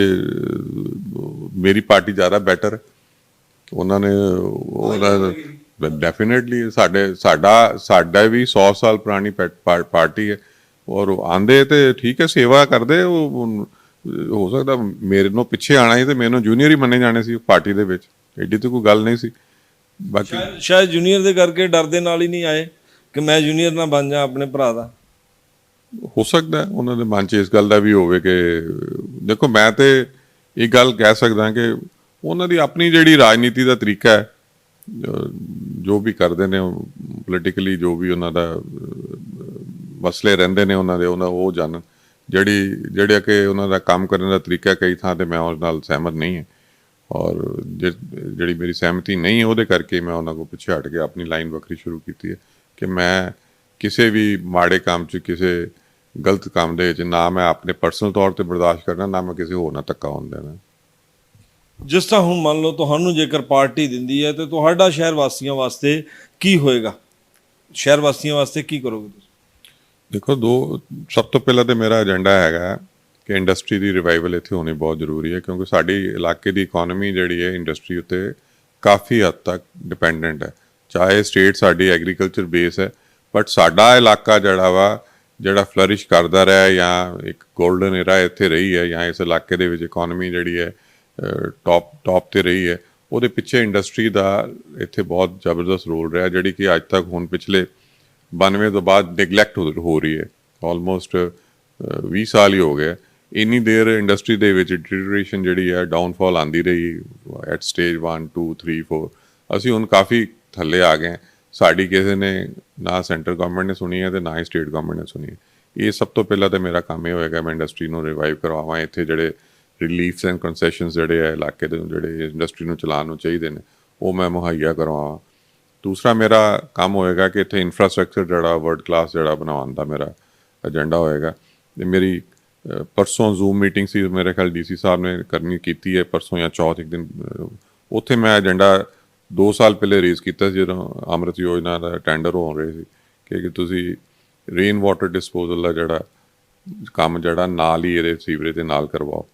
ਮੇਰੀ ਪਾਰਟੀ ਜ਼ਿਆਦਾ ਬੈਟਰ ਹੈ। ਉਹਨਾਂ ਨੇ ਡੈਫੀਨੇਟਲੀ ਸਾਡਾ ਵੀ 100 ਸਾਲ ਪੁਰਾਣੀ ਪਾਰਟੀ ਹੈ। ਔਰ ਆਂਦੇ ਤੇ ਠੀਕ ਹੈ, ਸੇਵਾ ਕਰਦੇ। ਉਹ ਹੋ ਸਕਦਾ ਮੇਰੇ ਨੂੰ ਪਿੱਛੇ ਆਣਾ ਸੀ ਤੇ ਮੈਨੂੰ ਜੂਨੀਅਰ ਹੀ ਮੰਨੇ ਜਾਣੇ ਸੀ ਪਾਰਟੀ ਦੇ ਵਿੱਚ, ਐਡੀ ਤਾਂ ਕੋਈ ਗੱਲ ਨਹੀਂ ਸੀ। ਬਾਕੀ ਸ਼ਾਇਦ ਜੂਨੀਅਰ ਦੇ ਕਰਕੇ ਡਰ ਦੇ ਨਾਲ ਹੀ ਨਹੀਂ ਆਏ ਕਿ ਮੈਂ ਜੂਨੀਅਰ ਨਾ ਬਣ ਜਾ ਆਪਣੇ ਭਰਾ ਦਾ। ਹੋ ਸਕਦਾ ਉਹਨਾਂ ਦੇ ਮਨ 'ਚ ਇਸ ਗੱਲ ਦਾ ਵੀ ਹੋਵੇ ਕਿ ਦੇਖੋ, ਮੈਂ ਤੇ ਇਹ ਗੱਲ ਕਹਿ ਸਕਦਾ ਕਿ ਉਹਨਾਂ ਦੀ ਆਪਣੀ ਜਿਹੜੀ ਰਾਜਨੀਤੀ ਦਾ ਤਰੀਕਾ ਹੈ, ਜੋ ਵੀ ਕਰਦੇ ਨੇ ਪੋਲੀਟੀਕਲੀ, ਜੋ ਵੀ ਉਹਨਾਂ ਦਾ ਮਸਲੇ ਰਹਿੰਦੇ ਨੇ ਉਹਨਾਂ ਦੇ, ਉਹ ਜਾਣਨ। ਜਿਹੜਾ ਕਿ ਉਹਨਾਂ ਦਾ ਕੰਮ ਕਰਨ ਦਾ ਤਰੀਕਾ ਕਈ ਥਾਂ ਤੇ ਮੈਂ ਉਸ ਨਾਲ ਸਹਿਮਤ ਨਹੀਂ ਹੈ। ਔਰ ਜਿਹੜੀ ਮੇਰੀ ਸਹਿਮਤੀ ਨਹੀਂ ਹੈ ਉਹਦੇ ਕਰਕੇ ਮੈਂ ਉਹਨਾਂ ਕੋਲ ਪਿੱਛੇ ਹਟ ਕੇ ਆਪਣੀ ਲਾਈਨ ਵੱਖਰੀ ਸ਼ੁਰੂ ਕੀਤੀ ਹੈ ਕਿ ਮੈਂ ਕਿਸੇ ਵੀ ਮਾੜੇ ਕੰਮ 'ਚ, ਕਿਸੇ ਗਲਤ ਕੰਮ ਦੇ ਵਿੱਚ ਨਾ ਮੈਂ ਆਪਣੇ ਪਰਸਨਲ ਤੌਰ ਤੇ ਬਰਦਾਸ਼ਤ ਕਰਨਾ, ਨਾ ਮੈਂ ਕਿਸੇ ਹੋਰ ਨਾਲ ਧੱਕਾ ਹੋਣ ਦੇਣਾ। ਜਿਸ ਤਰ੍ਹਾਂ ਹੁਣ ਮੰਨ ਲਓ ਤੁਹਾਨੂੰ ਜੇਕਰ ਪਾਰਟੀ ਦਿੰਦੀ ਹੈ ਤੇ ਤੁਹਾਡਾ ਸ਼ਹਿਰ ਵਾਸੀਆਂ ਵਾਸਤੇ ਕੀ ਹੋਏਗਾ? ਸ਼ਹਿਰ ਵਾਸੀਆਂ ਵਾਸਤੇ ਕੀ ਕਰੋਗੇ ਤੁਸੀਂ? ਦੇਖੋ, ਸਭ ਤੋਂ ਪਹਿਲਾਂ ਤਾਂ ਮੇਰਾ ਏਜੰਡਾ ਹੈਗਾ ਕਿ ਇੰਡਸਟਰੀ ਦੀ ਰਿਵਾਈਵਲ ਇੱਥੇ ਹੋਣੀ ਬਹੁਤ ਜ਼ਰੂਰੀ ਹੈ, ਕਿਉਂਕਿ ਸਾਡੀ ਇਲਾਕੇ ਦੀ ਇਕੋਨਮੀ ਜਿਹੜੀ ਹੈ ਇੰਡਸਟਰੀ ਉੱਤੇ ਕਾਫੀ ਹੱਦ ਤੱਕ ਡਿਪੈਂਡੈਂਟ ਹੈ। ਚਾਹੇ ਸਟੇਟ ਸਾਡੀ ਐਗਰੀਕਲਚਰ ਬੇਸ ਹੈ, ਬਟ ਸਾਡਾ ਇਲਾਕਾ ਜਿਹੜਾ ਫਲਰਿਸ਼ ਕਰਦਾ ਰਿਹਾ ਜਾਂ ਇੱਕ ਗੋਲਡਨ ਏਰਾ ਇੱਥੇ ਰਹੀ ਹੈ, ਜਾਂ ਇਸ ਇਲਾਕੇ ਦੇ ਵਿੱਚ ਇਕੋਨਮੀ ਜਿਹੜੀ ਹੈ ਟੌਪ ਤੇ ਰਹੀ ਹੈ, ਉਹਦੇ ਪਿੱਛੇ ਇੰਡਸਟਰੀ ਦਾ ਇੱਥੇ ਬਹੁਤ ਜ਼ਬਰਦਸਤ ਰੋਲ ਰਿਹਾ, ਜਿਹੜੀ ਕਿ ਅੱਜ ਤੱਕ ਹੁਣ ਪਿਛਲੇ 92 ਤੋਂ ਬਾਅਦ ਨੈਗਲੈਕਟ ਹੋ ਰਹੀ ਹੈ। ਆਲਮੋਸਟ 20 ਸਾਲ ਹੀ ਹੋ ਗਏ। ਇੰਨੀ ਦੇਰ ਇੰਡਸਟਰੀ ਦੇ ਵਿੱਚ ਡਿਟੀਰੀਓਰੇਸ਼ਨ ਜਿਹੜੀ ਹੈ, ਡਾਊਨਫਾਲ ਆਉਂਦੀ ਰਹੀ ਐਟ ਸਟੇਜ 1, 2, 3, 4। ਅਸੀਂ ਹੁਣ ਕਾਫੀ ਥੱਲੇ ਆ ਗਏ। ਸਾਡੀ ਕਿਸੇ ਨੇ ਨਾ ਸੈਂਟਰ ਗਵਰਨਮੈਂਟ ਨੇ ਸੁਣੀ ਹੈ ਤੇ ਨਾ ਹੀ ਸਟੇਟ ਗਵਰਨਮੈਂਟ ਨੇ ਸੁਣੀ ਹੈ। ਇਹ ਸਭ ਤੋਂ ਪਹਿਲਾਂ ਤਾਂ ਮੇਰਾ ਕੰਮ ਇਹ ਹੋਏਗਾ, ਮੈਂ ਇੰਡਸਟਰੀ ਨੂੰ ਰਿਵਾਈਵ ਕਰਵਾਵਾਂ। ਇੱਥੇ ਜਿਹੜੇ ਰਿਲੀਫਸ ਐਂਡ ਕੰਸੈਸ਼ਨਸ ਜਿਹੜੇ ਹੈ ਇਲਾਕੇ ਦੇ ਜਿਹੜੇ ਇੰਡਸਟਰੀ ਨੂੰ ਚਲਾਉਣ ਨੂੰ ਚਾਹੀਦੇ ਨੇ, ਉਹ ਮੈਂ ਮੁਹੱਈਆ ਕਰਵਾਵਾਂ। ਦੂਸਰਾ ਮੇਰਾ ਕੰਮ ਹੋਏਗਾ ਕਿ ਇੱਥੇ ਇਨਫਰਾਸਟਰਕਚਰ ਜਿਹੜਾ ਵਰਲਡ ਕਲਾਸ ਜਿਹੜਾ ਬਣਾਉਣ ਦਾ ਮੇਰਾ ਏਜੰਡਾ ਹੋਏਗਾ। ਅਤੇ ਮੇਰੀ ਪਰਸੋਂ ਜ਼ੂਮ ਮੀਟਿੰਗ ਸੀ, ਮੇਰੇ ਖਿਆਲ DC ਸਾਹਿਬ ਨੇ ਕੀਤੀ ਹੈ ਪਰਸੋਂ ਜਾਂ ਚੌਥ ਇੱਕ ਦਿਨ। ਉੱਥੇ ਮੈਂ ਏਜੰਡਾ 2 ਸਾਲ ਪਹਿਲੇ ਰੇਜ਼ ਕੀਤਾ ਸੀ ਜਦੋਂ ਅੰਮ੍ਰਿਤ ਯੋਜਨਾ ਦਾ ਟੈਂਡਰ ਹੋ ਰਹੇ ਸੀ ਕਿ ਤੁਸੀਂ ਰੇਨ ਵਾਟਰ ਡਿਸਪੋਜ਼ਲ ਦਾ ਜਿਹੜਾ ਕੰਮ ਜਿਹੜਾ ਨਾਲ ਹੀ ਇਹਦੇ ਸੀਵਰੇਜ ਦੇ ਨਾਲ ਕਰਵਾਓ।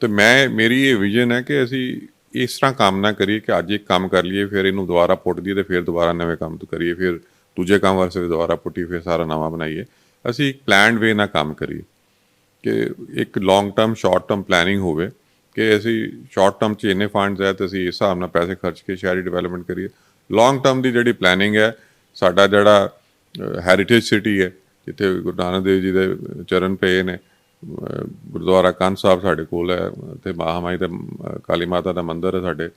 ਤੇ ਮੇਰੀ ਇਹ ਵਿਜ਼ਨ ਹੈ ਕਿ ਅਸੀਂ ਇਸ ਤਰ੍ਹਾਂ ਕੰਮ ਨਾ ਕਰੀਏ ਕਿ ਅੱਜ ਇੱਕ ਕੰਮ ਕਰ ਲਈਏ, ਫਿਰ ਇਹਨੂੰ ਦੁਬਾਰਾ ਪੁੱਟ ਦਈਏ ਤੇ ਫਿਰ ਦੁਬਾਰਾ ਨਵੇਂ ਕੰਮ ਤੋਂ ਕਰੀਏ, ਫਿਰ ਦੂਜੇ ਕੰਮ ਵਾਸਤੇ ਦੁਬਾਰਾ ਪੁੱਟੀ, ਫਿਰ ਸਾਰਾ ਨਵਾਂ ਬਣਾਈਏ। ਅਸੀਂ ਇੱਕ ਪਲੈਨਡ ਵੇ ਨਾਲ ਕੰਮ ਕਰੀਏ ਕਿ ਇੱਕ long term short term planning ਹੋਵੇ ਕਿ ਅਸੀਂ ਸ਼ਾਰਟ ਟਰਮ 'ਚ ਇੰਨੇ ਫੰਡਸ ਹੈ ਤੇ ਅਸੀਂ ਇਸ ਹਿਸਾਬ ਨਾਲ ਪੈਸੇ ਖਰਚ ਕੇ ਸ਼ਹਿਰੀ ਡਿਵੈਲਪਮੈਂਟ ਕਰੀਏ। ਲੌਂਗ ਟਰਮ ਦੀ ਜਿਹੜੀ ਪਲੈਨਿੰਗ ਹੈ, ਸਾਡਾ ਜਿਹੜਾ ਹੈਰੀਟੇਜ ਸਿਟੀ ਹੈ ਜਿੱਥੇ ਗੁਰੂ ਨਾਨਕ ਦੇਵ ਜੀ ਦੇ ਚਰਨ ਪਏ ਨੇ, ਗੁਰਦੁਆਰਾ ਕੰਨ ਸਾਹਿਬ ਸਾਡੇ ਕੋਲ ਹੈ, ਅਤੇ ਮਹਾਮਾਈ ਦਾ ਕਾਲੀ ਮਾਤਾ ਦਾ ਮੰਦਿਰ ਹੈ ਸਾਡੇ,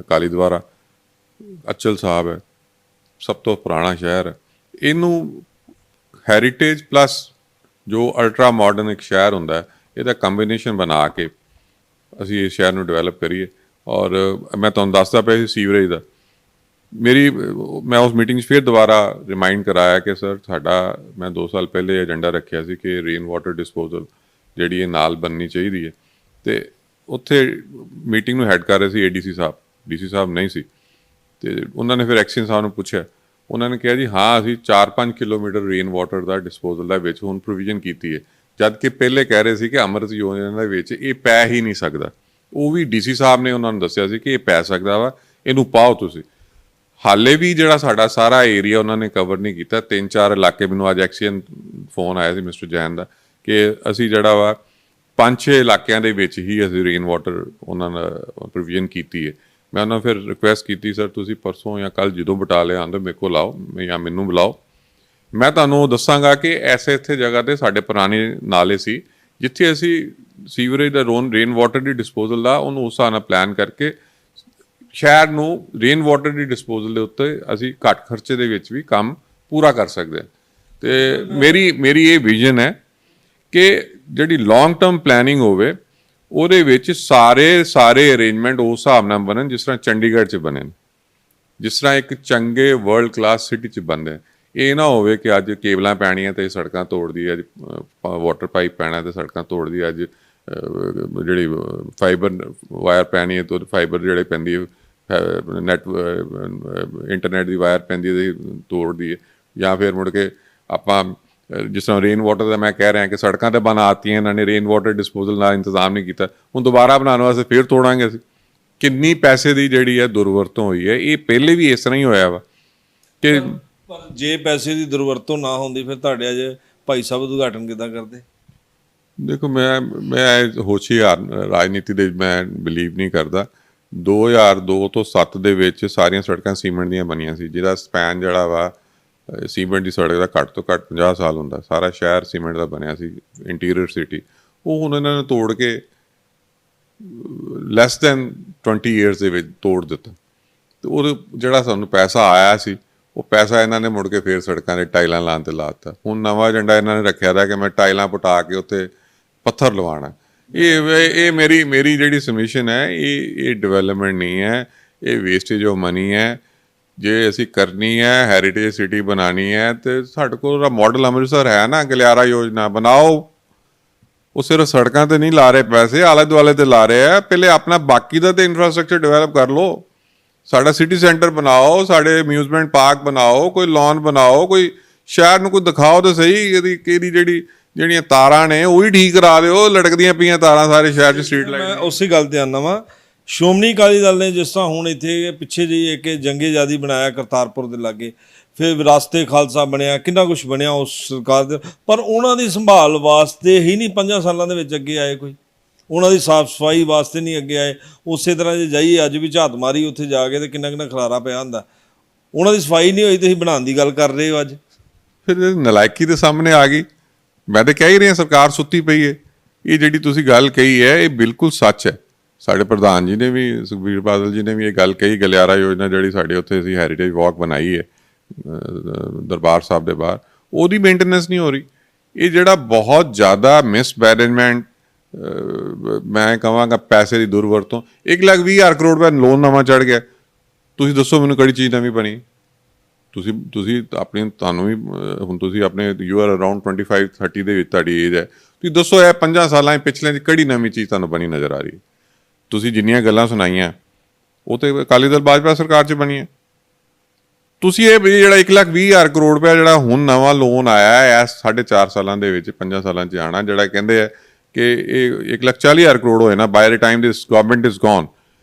ਕਾਲੀ ਦੁਆਰਾ, ਅਚਲ ਸਾਹਿਬ ਹੈ, ਸਭ ਤੋਂ ਪੁਰਾਣਾ ਸ਼ਹਿਰ ਹੈ। ਇਹਨੂੰ ਹੈਰੀਟੇਜ ਪਲੱਸ ਜੋ ਅਲਟਰਾ ਮਾਡਰਨ ਇੱਕ ਸ਼ਹਿਰ ਹੁੰਦਾ ਹੈ, ਇਹਦਾ ਕੰਬੀਨੇਸ਼ਨ ਬਣਾ ਕੇ ਅਸੀਂ ਇਸ ਸ਼ਹਿਰ ਨੂੰ ਡਿਵੈਲਪ ਕਰੀਏ। ਔਰ ਮੈਂ ਤੁਹਾਨੂੰ ਦੱਸਦਾ ਪਿਆ ਸੀ ਸੀਵਰੇਜ ਦਾ, ਮੈਂ ਉਸ ਮੀਟਿੰਗ 'ਚ ਫਿਰ ਦੁਬਾਰਾ ਰਿਮਾਈਂਡ ਕਰਾਇਆ ਕਿ ਸਰ ਮੈਂ 2 ਸਾਲ ਪਹਿਲੇ ਏਜੰਡਾ ਰੱਖਿਆ ਸੀ ਕਿ ਰੇਨ ਵਾਟਰ ਡਿਸਪੋਜ਼ਲ ਜਿਹੜੀ ਇਹ ਨਾਲ ਬਣਨੀ ਚਾਹੀਦੀ ਹੈ। ਅਤੇ ਉੱਥੇ ਮੀਟਿੰਗ ਨੂੰ ਹੈਡ ਕਰ ਰਹੇ ਸੀ ਡੀਸੀ ਸਾਹਿਬ ਨਹੀਂ ਸੀ। ਅਤੇ ਉਹਨਾਂ ਨੇ ਫਿਰ ਐਕਸ਼ਨ ਸਾਹਿਬ ਨੂੰ ਪੁੱਛਿਆ, ਉਹਨਾਂ ਨੇ ਕਿਹਾ ਜੀ ਹਾਂ ਅਸੀਂ 4-5 ਕਿਲੋਮੀਟਰ ਰੇਨ ਵਾਟਰ ਦਾ ਡਿਸਪੋਜ਼ਲ ਦਾ ਵਿੱਚ ਹੁਣ ਪ੍ਰੋਵੀਜ਼ਨ ਕੀਤੀ ਹੈ, ਜਦ ਕਿ ਪਹਿਲੇ ਕਹਿ ਰਹੇ ਸੀ ਕਿ ਅੰਮ੍ਰਿਤ ਯੋਜਨਾ ਦੇ ਵਿੱਚ ਇਹ ਪੈ ਹੀ ਨਹੀਂ ਸਕਦਾ। ਉਹ ਵੀ ਡੀਸੀ ਸਾਹਿਬ ਨੇ ਉਹਨਾਂ ਨੂੰ ਦੱਸਿਆ ਸੀ ਕਿ ਇਹ ਪੈ ਸਕਦਾ ਵਾ, ਇਹਨੂੰ ਪਾਓ ਤੁਸੀਂ। ਹਾਲੇ ਵੀ ਜਿਹੜਾ ਸਾਡਾ ਸਾਰਾ ਏਰੀਆ ਉਹਨਾਂ ਨੇ ਕਵਰ ਨਹੀਂ ਕੀਤਾ। 3-4 ਇਲਾਕੇ, ਮੈਨੂੰ ਅੱਜ ਐਕਸੀਅਨ ਫੋਨ ਆਇਆ ਸੀ ਮਿਸਟਰ ਜੈਨ ਦਾ ਕਿ ਅਸੀਂ ਜਿਹੜਾ ਵਾ 5-6 ਇਲਾਕਿਆਂ ਦੇ ਵਿੱਚ ਹੀ ਅਸੀਂ ਰੇਨ ਵਾਟਰ ਉਹਨਾਂ ਨਾਲ ਪ੍ਰੋਵੀਜ਼ਨ ਕੀਤੀ ਹੈ। ਮੈਂ ਉਹਨਾਂ ਨੂੰ ਫਿਰ ਰਿਕੁਐਸਟ ਕੀਤੀ, ਸਰ ਤੁਸੀਂ ਪਰਸੋਂ ਜਾਂ ਕੱਲ੍ਹ ਜਦੋਂ ਬਟਾਲੇ ਆਉਂਦੇ ਮੇਰੇ ਕੋਲ ਆਓ ਜਾਂ ਮੈਨੂੰ ਬੁਲਾਓ, ਮੈਂ ਤੁਹਾਨੂੰ ਦੱਸਾਂਗਾ ਕਿ ਇੱਥੇ ਜਗ੍ਹਾ 'ਤੇ ਸਾਡੇ ਪੁਰਾਣੇ ਨਾਲੇ ਸੀ ਜਿੱਥੇ ਅਸੀਂ ਸੀਵਰੇਜ ਦਾ ਰੇਨ ਵਾਟਰ ਦੀ ਡਿਸਪੋਜ਼ਲ ਦਾ ਉਹਨੂੰ ਉਸ ਹਿਸਾਬ ਨਾਲ ਪਲਾਨ ਕਰਕੇ ਸ਼ਹਿਰ ਨੂੰ ਰੇਨ ਵਾਟਰ ਦੀ ਡਿਸਪੋਜ਼ਲ ਦੇ ਉੱਤੇ ਅਸੀਂ ਘੱਟ ਖਰਚੇ ਦੇ ਵਿੱਚ ਵੀ ਕੰਮ ਪੂਰਾ ਕਰ ਸਕਦੇ ਹਾਂ। ਅਤੇ ਮੇਰੀ ਇਹ ਵਿਜ਼ਨ ਹੈ ਕਿ ਜਿਹੜੀ ਲੌਂਗ ਟਰਮ ਪਲੈਨਿੰਗ ਹੋਵੇ ਉਹਦੇ ਵਿੱਚ ਸਾਰੇ ਅਰੇਂਜਮੈਂਟ ਉਸ ਹਿਸਾਬ ਨਾਲ ਬਣਨ ਜਿਸ ਤਰ੍ਹਾਂ ਚੰਡੀਗੜ੍ਹ 'ਚ ਬਣੇ, ਜਿਸ ਤਰ੍ਹਾਂ ਇੱਕ ਚੰਗੇ ਵਰਲਡ ਕਲਾਸ ਸਿਟੀ 'ਚ ਬਣਦੇ। ਇਹ ਨਾ ਹੋਵੇ ਕਿ ਅੱਜ ਕੇਬਲਾਂ ਪੈਣੀਆਂ ਤੇ ਸੜਕਾਂ ਤੋੜਦੀ, ਅੱਜ ਵਾਟਰ ਪਾਈਪ ਪੈਣਾ ਤੇ ਸੜਕਾਂ ਤੋੜਦੀ, ਅੱਜ ਜਿਹੜੀ ਫਾਈਬਰ ਵਾਇਰ ਪੈਣੀ ਹੈ ਤੇ ਫਾਈਬਰ ਜਿਹੜੇ ਪੈਂਦੀ ਹੈ ਇੰਟਰਨੈਟ ਦੀ ਵਾਇਰ ਪੈਂਦੀ ਹੈ ਤੋੜਦੀ ਹੈ, ਜਾਂ ਫਿਰ ਮੁੜ ਕੇ ਆਪਾਂ ਜਿਸ ਤਰ੍ਹਾਂ ਰੇਨ ਵਾਟਰ ਦਾ ਮੈਂ ਕਹਿ ਰਿਹਾ ਕਿ ਸੜਕਾਂ ਤੇ ਬਣਾਤੀਆਂ ਇਹਨਾਂ ਨੇ, ਰੇਨ ਵਾਟਰ ਡਿਸਪੋਜ਼ਲ ਦਾ ਇੰਤਜ਼ਾਮ ਨਹੀਂ ਕੀਤਾ, ਹੁਣ ਦੁਬਾਰਾ ਬਣਾਉਣ ਵਾਸਤੇ ਫਿਰ ਤੋੜਾਂਗੇ ਅਸੀਂ। ਕਿੰਨੀ ਪੈਸੇ ਦੀ ਜਿਹੜੀ ਹੈ ਦੁਰਵਰਤੋਂ ਹੋਈ ਹੈ। ਇਹ ਪਹਿਲੇ ਵੀ ਇਸ ਤਰ੍ਹਾਂ ਹੀ ਹੋਇਆ ਵਾ ਕਿ ਪਰ ਜੇ ਪੈਸੇ ਦੀ ਦੁਰਵਰਤੋਂ ਨਾ ਹੁੰਦੀ ਫਿਰ ਤੁਹਾਡੇ ਅੱਜ ਭਾਈ ਸਾਹਿਬ ਉਦਘਾਟਨ ਕਿੱਦਾਂ ਕਰਦੇ? ਦੇਖੋ ਮੈਂ ਹੋਸ਼ਿਆਰ ਰਾਜਨੀਤੀ ਦੇ ਮੈਂ ਬਿਲੀਵ ਨਹੀਂ ਕਰਦਾ। 2002 ਤੋਂ 7 ਦੇ ਵਿੱਚ ਸਾਰੀਆਂ ਸੜਕਾਂ ਸੀਮੈਂਟ ਦੀਆਂ ਬਣੀਆਂ ਸੀ, ਜਿਹਦਾ ਸਪੈਨ ਜਿਹੜਾ ਵਾ ਸੀਮੈਂਟ ਦੀ ਸੜਕ ਦਾ ਘੱਟ ਤੋਂ ਘੱਟ 50 ਸਾਲ ਹੁੰਦਾ। ਸਾਰਾ ਸ਼ਹਿਰ ਸੀਮੈਂਟ ਦਾ ਬਣਿਆ ਸੀ, ਇੰਟੀਰੀਅਰ ਸਿਟੀ। ਉਹ ਹੁਣ ਇਹਨਾਂ ਨੇ ਤੋੜ ਕੇ ਲੈਸ ਦੈਨ 20 ਈਅਰਸ ਦੇ ਵਿੱਚ ਤੋੜ ਦਿੱਤਾ। ਅਤੇ ਉਹ ਜਿਹੜਾ ਸਾਨੂੰ ਪੈਸਾ ਆਇਆ ਸੀ ਉਹ ਪੈਸਾ ਇਹਨਾਂ ਨੇ ਮੁੜ ਕੇ ਫਿਰ ਸੜਕਾਂ ਦੇ ਟਾਈਲਾਂ ਲਾਉਣ 'ਤੇ ਲਾ ਦਿੱਤਾ। ਹੁਣ ਨਵਾਂ ਏਜੰਡਾ ਇਹਨਾਂ ਨੇ ਰੱਖਿਆ ਦਾ ਕਿ ਮੈਂ ਟਾਈਲਾਂ ਪੁਟਾ ਕੇ ਉੱਥੇ ਪੱਥਰ ਲਵਾਉਣਾ। ਇਹ ਮੇਰੀ ਜਿਹੜੀ ਸਬਮਿਸ਼ਨ ਹੈ ਇਹ ਡਿਵੈਲਪਮੈਂਟ ਨਹੀਂ ਹੈ, ਇਹ ਵੇਸਟੇਜ ਆਫ ਮਨੀ ਹੈ। ਜੇ ਅਸੀਂ ਕਰਨੀ ਹੈ ਹੈਰੀਟੇਜ ਸਿਟੀ ਬਣਾਉਣੀ ਹੈ ਅਤੇ ਸਾਡੇ ਕੋਲ ਮਾਡਲ ਅੰਮ੍ਰਿਤਸਰ ਹੈ ਨਾ, ਗਲਿਆਰਾ ਯੋਜਨਾ ਬਣਾਓ। ਉਹ ਸਿਰਫ ਸੜਕਾਂ 'ਤੇ ਨਹੀਂ ਲਾ ਰਹੇ ਪੈਸੇ, ਆਲੇ ਦੁਆਲੇ 'ਤੇ ਲਾ ਰਹੇ ਆ। ਪਹਿਲੇ ਆਪਣਾ ਬਾਕੀ ਦਾ ਤਾਂ ਇਨਫਰਾਸਟਰਕਚਰ ਡਿਵੈਲਪ ਕਰ ਲਓ। ਸਾਡਾ ਸਿਟੀ ਸੈਂਟਰ ਬਣਾਓ, ਸਾਡੇ ਅਮਿਊਜ਼ਮੈਂਟ ਪਾਰਕ ਬਣਾਓ, ਕੋਈ ਲੌਨ ਬਣਾਓ, ਕੋਈ ਸ਼ਹਿਰ ਨੂੰ ਕੋਈ ਦਿਖਾਓ ਤਾਂ ਸਹੀ। ਇਹਦੀ ਜਿਹੜੀਆਂ ਤਾਰਾਂ ਨੇ ਉਹ ਹੀ ਠੀਕ ਕਰਾ ਦਿਓ, ਲਟਕਦੀਆਂ ਪਈਆਂ ਤਾਰਾਂ ਸਾਰੇ ਸ਼ਹਿਰ 'ਚ ਸਟਰੀਟ ਲਾਈਟ। ਮੈਂ ਉਸੇ ਗੱਲ ਤੇ ਆਉਂਦਾ ਵਾਂ, ਸ਼੍ਰੋਮਣੀ ਅਕਾਲੀ ਦਲ ਨੇ ਜਿਸ ਤਰ੍ਹਾਂ ਹੁਣ ਇੱਥੇ ਪਿੱਛੇ ਜਿਹੀ ਇੱਕ ਜੰਗੇ ਆਜ਼ਾਦੀ ਬਣਾਇਆ ਕਰਤਾਰਪੁਰ ਦੇ ਲਾਗੇ, ਫਿਰ ਵਿਰਾਸਤੇ ਖਾਲਸਾ ਬਣਿਆ, ਕਿੰਨਾ ਕੁਛ ਬਣਿਆ ਉਸ ਸਰਕਾਰ ਦੇ, ਪਰ ਉਹਨਾਂ ਦੀ ਸੰਭਾਲ ਵਾਸਤੇ ਹੀ ਨਹੀਂ 5 ਸਾਲਾਂ ਦੇ ਵਿੱਚ ਅੱਗੇ ਆਏ ਕੋਈ। ਉਹਨਾਂ ਦੀ ਸਾਫ਼ ਸਫਾਈ ਵਾਸਤੇ ਨਹੀਂ ਅੱਗੇ ਆਏ। ਉਸੇ ਤਰ੍ਹਾਂ ਜੇ ਜਾਈਏ ਅੱਜ ਵੀ ਝਾਤ ਮਾਰੀ ਉੱਥੇ ਜਾ ਕੇ ਤੇ ਕਿੰਨਾ ਖਲਾਰਾ ਪਿਆ ਹੁੰਦਾ। ਉਹਨਾਂ ਦੀ ਸਫਾਈ ਨਹੀਂ ਹੋਈ, ਤੁਸੀਂ ਬਣਾਉਣ ਦੀ ਗੱਲ ਕਰ ਰਹੇ ਹੋ ਅੱਜ। ਫਿਰ ਨਲਾਇਕੀ ਦੇ ਸਾਹਮਣੇ ਆ ਗਈ। ਮੈਂ ਤਾਂ ਕਹਿ ਹੀ ਰਿਹਾ ਸਰਕਾਰ ਸੁੱਤੀ ਪਈ ਹੈ। ਇਹ ਜਿਹੜੀ ਤੁਸੀਂ ਗੱਲ ਕਹੀ ਹੈ ਇਹ ਬਿਲਕੁਲ ਸੱਚ ਹੈ। ਸਾਡੇ ਪ੍ਰਧਾਨ ਜੀ ਨੇ ਵੀ, ਸੁਖਬੀਰ ਬਾਦਲ ਜੀ ਨੇ ਵੀ ਇਹ ਗੱਲ ਕਹੀ। ਗਲਿਆਰਾ ਯੋਜਨਾ ਜਿਹੜੀ ਸਾਡੇ ਉੱਥੇ ਅਸੀਂ ਹੈਰੀਟੇਜ ਵਾਕ ਬਣਾਈ ਹੈ ਦਰਬਾਰ ਸਾਹਿਬ ਦੇ ਬਾਹਰ, ਉਹਦੀ ਮੇਨਟੇਨੈਂਸ ਨਹੀਂ ਹੋ ਰਹੀ। ਇਹ ਜਿਹੜਾ ਬਹੁਤ ਜ਼ਿਆਦਾ ਮਿਸਮੈਨੇਜਮੈਂਟ, ਮੈਂ ਕਹਾਂਗਾ ਪੈਸੇ ਦੀ ਦੁਰਵਰਤੋਂ। 1,20,000 ਕਰੋੜ ਰੁਪਏ ਲੋਨ ਨਵਾਂ ਚੜ੍ਹ ਗਿਆ। ਤੁਸੀਂ ਦੱਸੋ ਮੈਨੂੰ ਕਿਹੜੀ ਚੀਜ਼ ਨਵੀਂ ਬਣੀ? ਤੁਸੀਂ ਆਪਣੀ, ਤੁਹਾਨੂੰ ਵੀ ਹੁਣ ਤੁਸੀਂ ਆਪਣੇ ਯੂ ਆਰ ਅਰਾਊਂਡ 25-30 ਦੇ ਵਿੱਚ ਤੁਹਾਡੀ ਏਜ ਹੈ, ਤੁਸੀਂ ਦੱਸੋ ਇਹ 5 ਸਾਲਾਂ ਪਿਛਲੇ ਦੀ ਕਿਹੜੀ ਨਵੀਂ ਚੀਜ਼ ਤੁਹਾਨੂੰ ਬਣੀ ਨਜ਼ਰ ਆ ਰਹੀ? ਤੁਸੀਂ ਜਿੰਨੀਆਂ ਗੱਲਾਂ ਸੁਣਾਈਆਂ ਉਹ ਤੇ ਅਕਾਲੀ ਦਲ ਭਾਜਪਾ ਸਰਕਾਰ 'ਚ ਬਣੀ ਹੈ। ਤੁਸੀਂ ਇਹ ਵੀ ਜਿਹੜਾ 1,20,000 ਕਰੋੜ ਰੁਪਇਆ ਜਿਹੜਾ ਹੁਣ ਨਵਾਂ ਲੋਨ ਆਇਆ ਹੈ ਇਸ 4.5 ਸਾਲਾਂ ਦੇ ਵਿੱਚ 5 ਸਾਲਾਂ 'ਚ ਆਉਣਾ, ਜਿਹੜਾ ਕਹਿੰਦੇ ਆ ਕਿ ਇਹ 1,40,000 ਕਰੋੜ ਹੋਏ ਨਾ by the time this government is gone,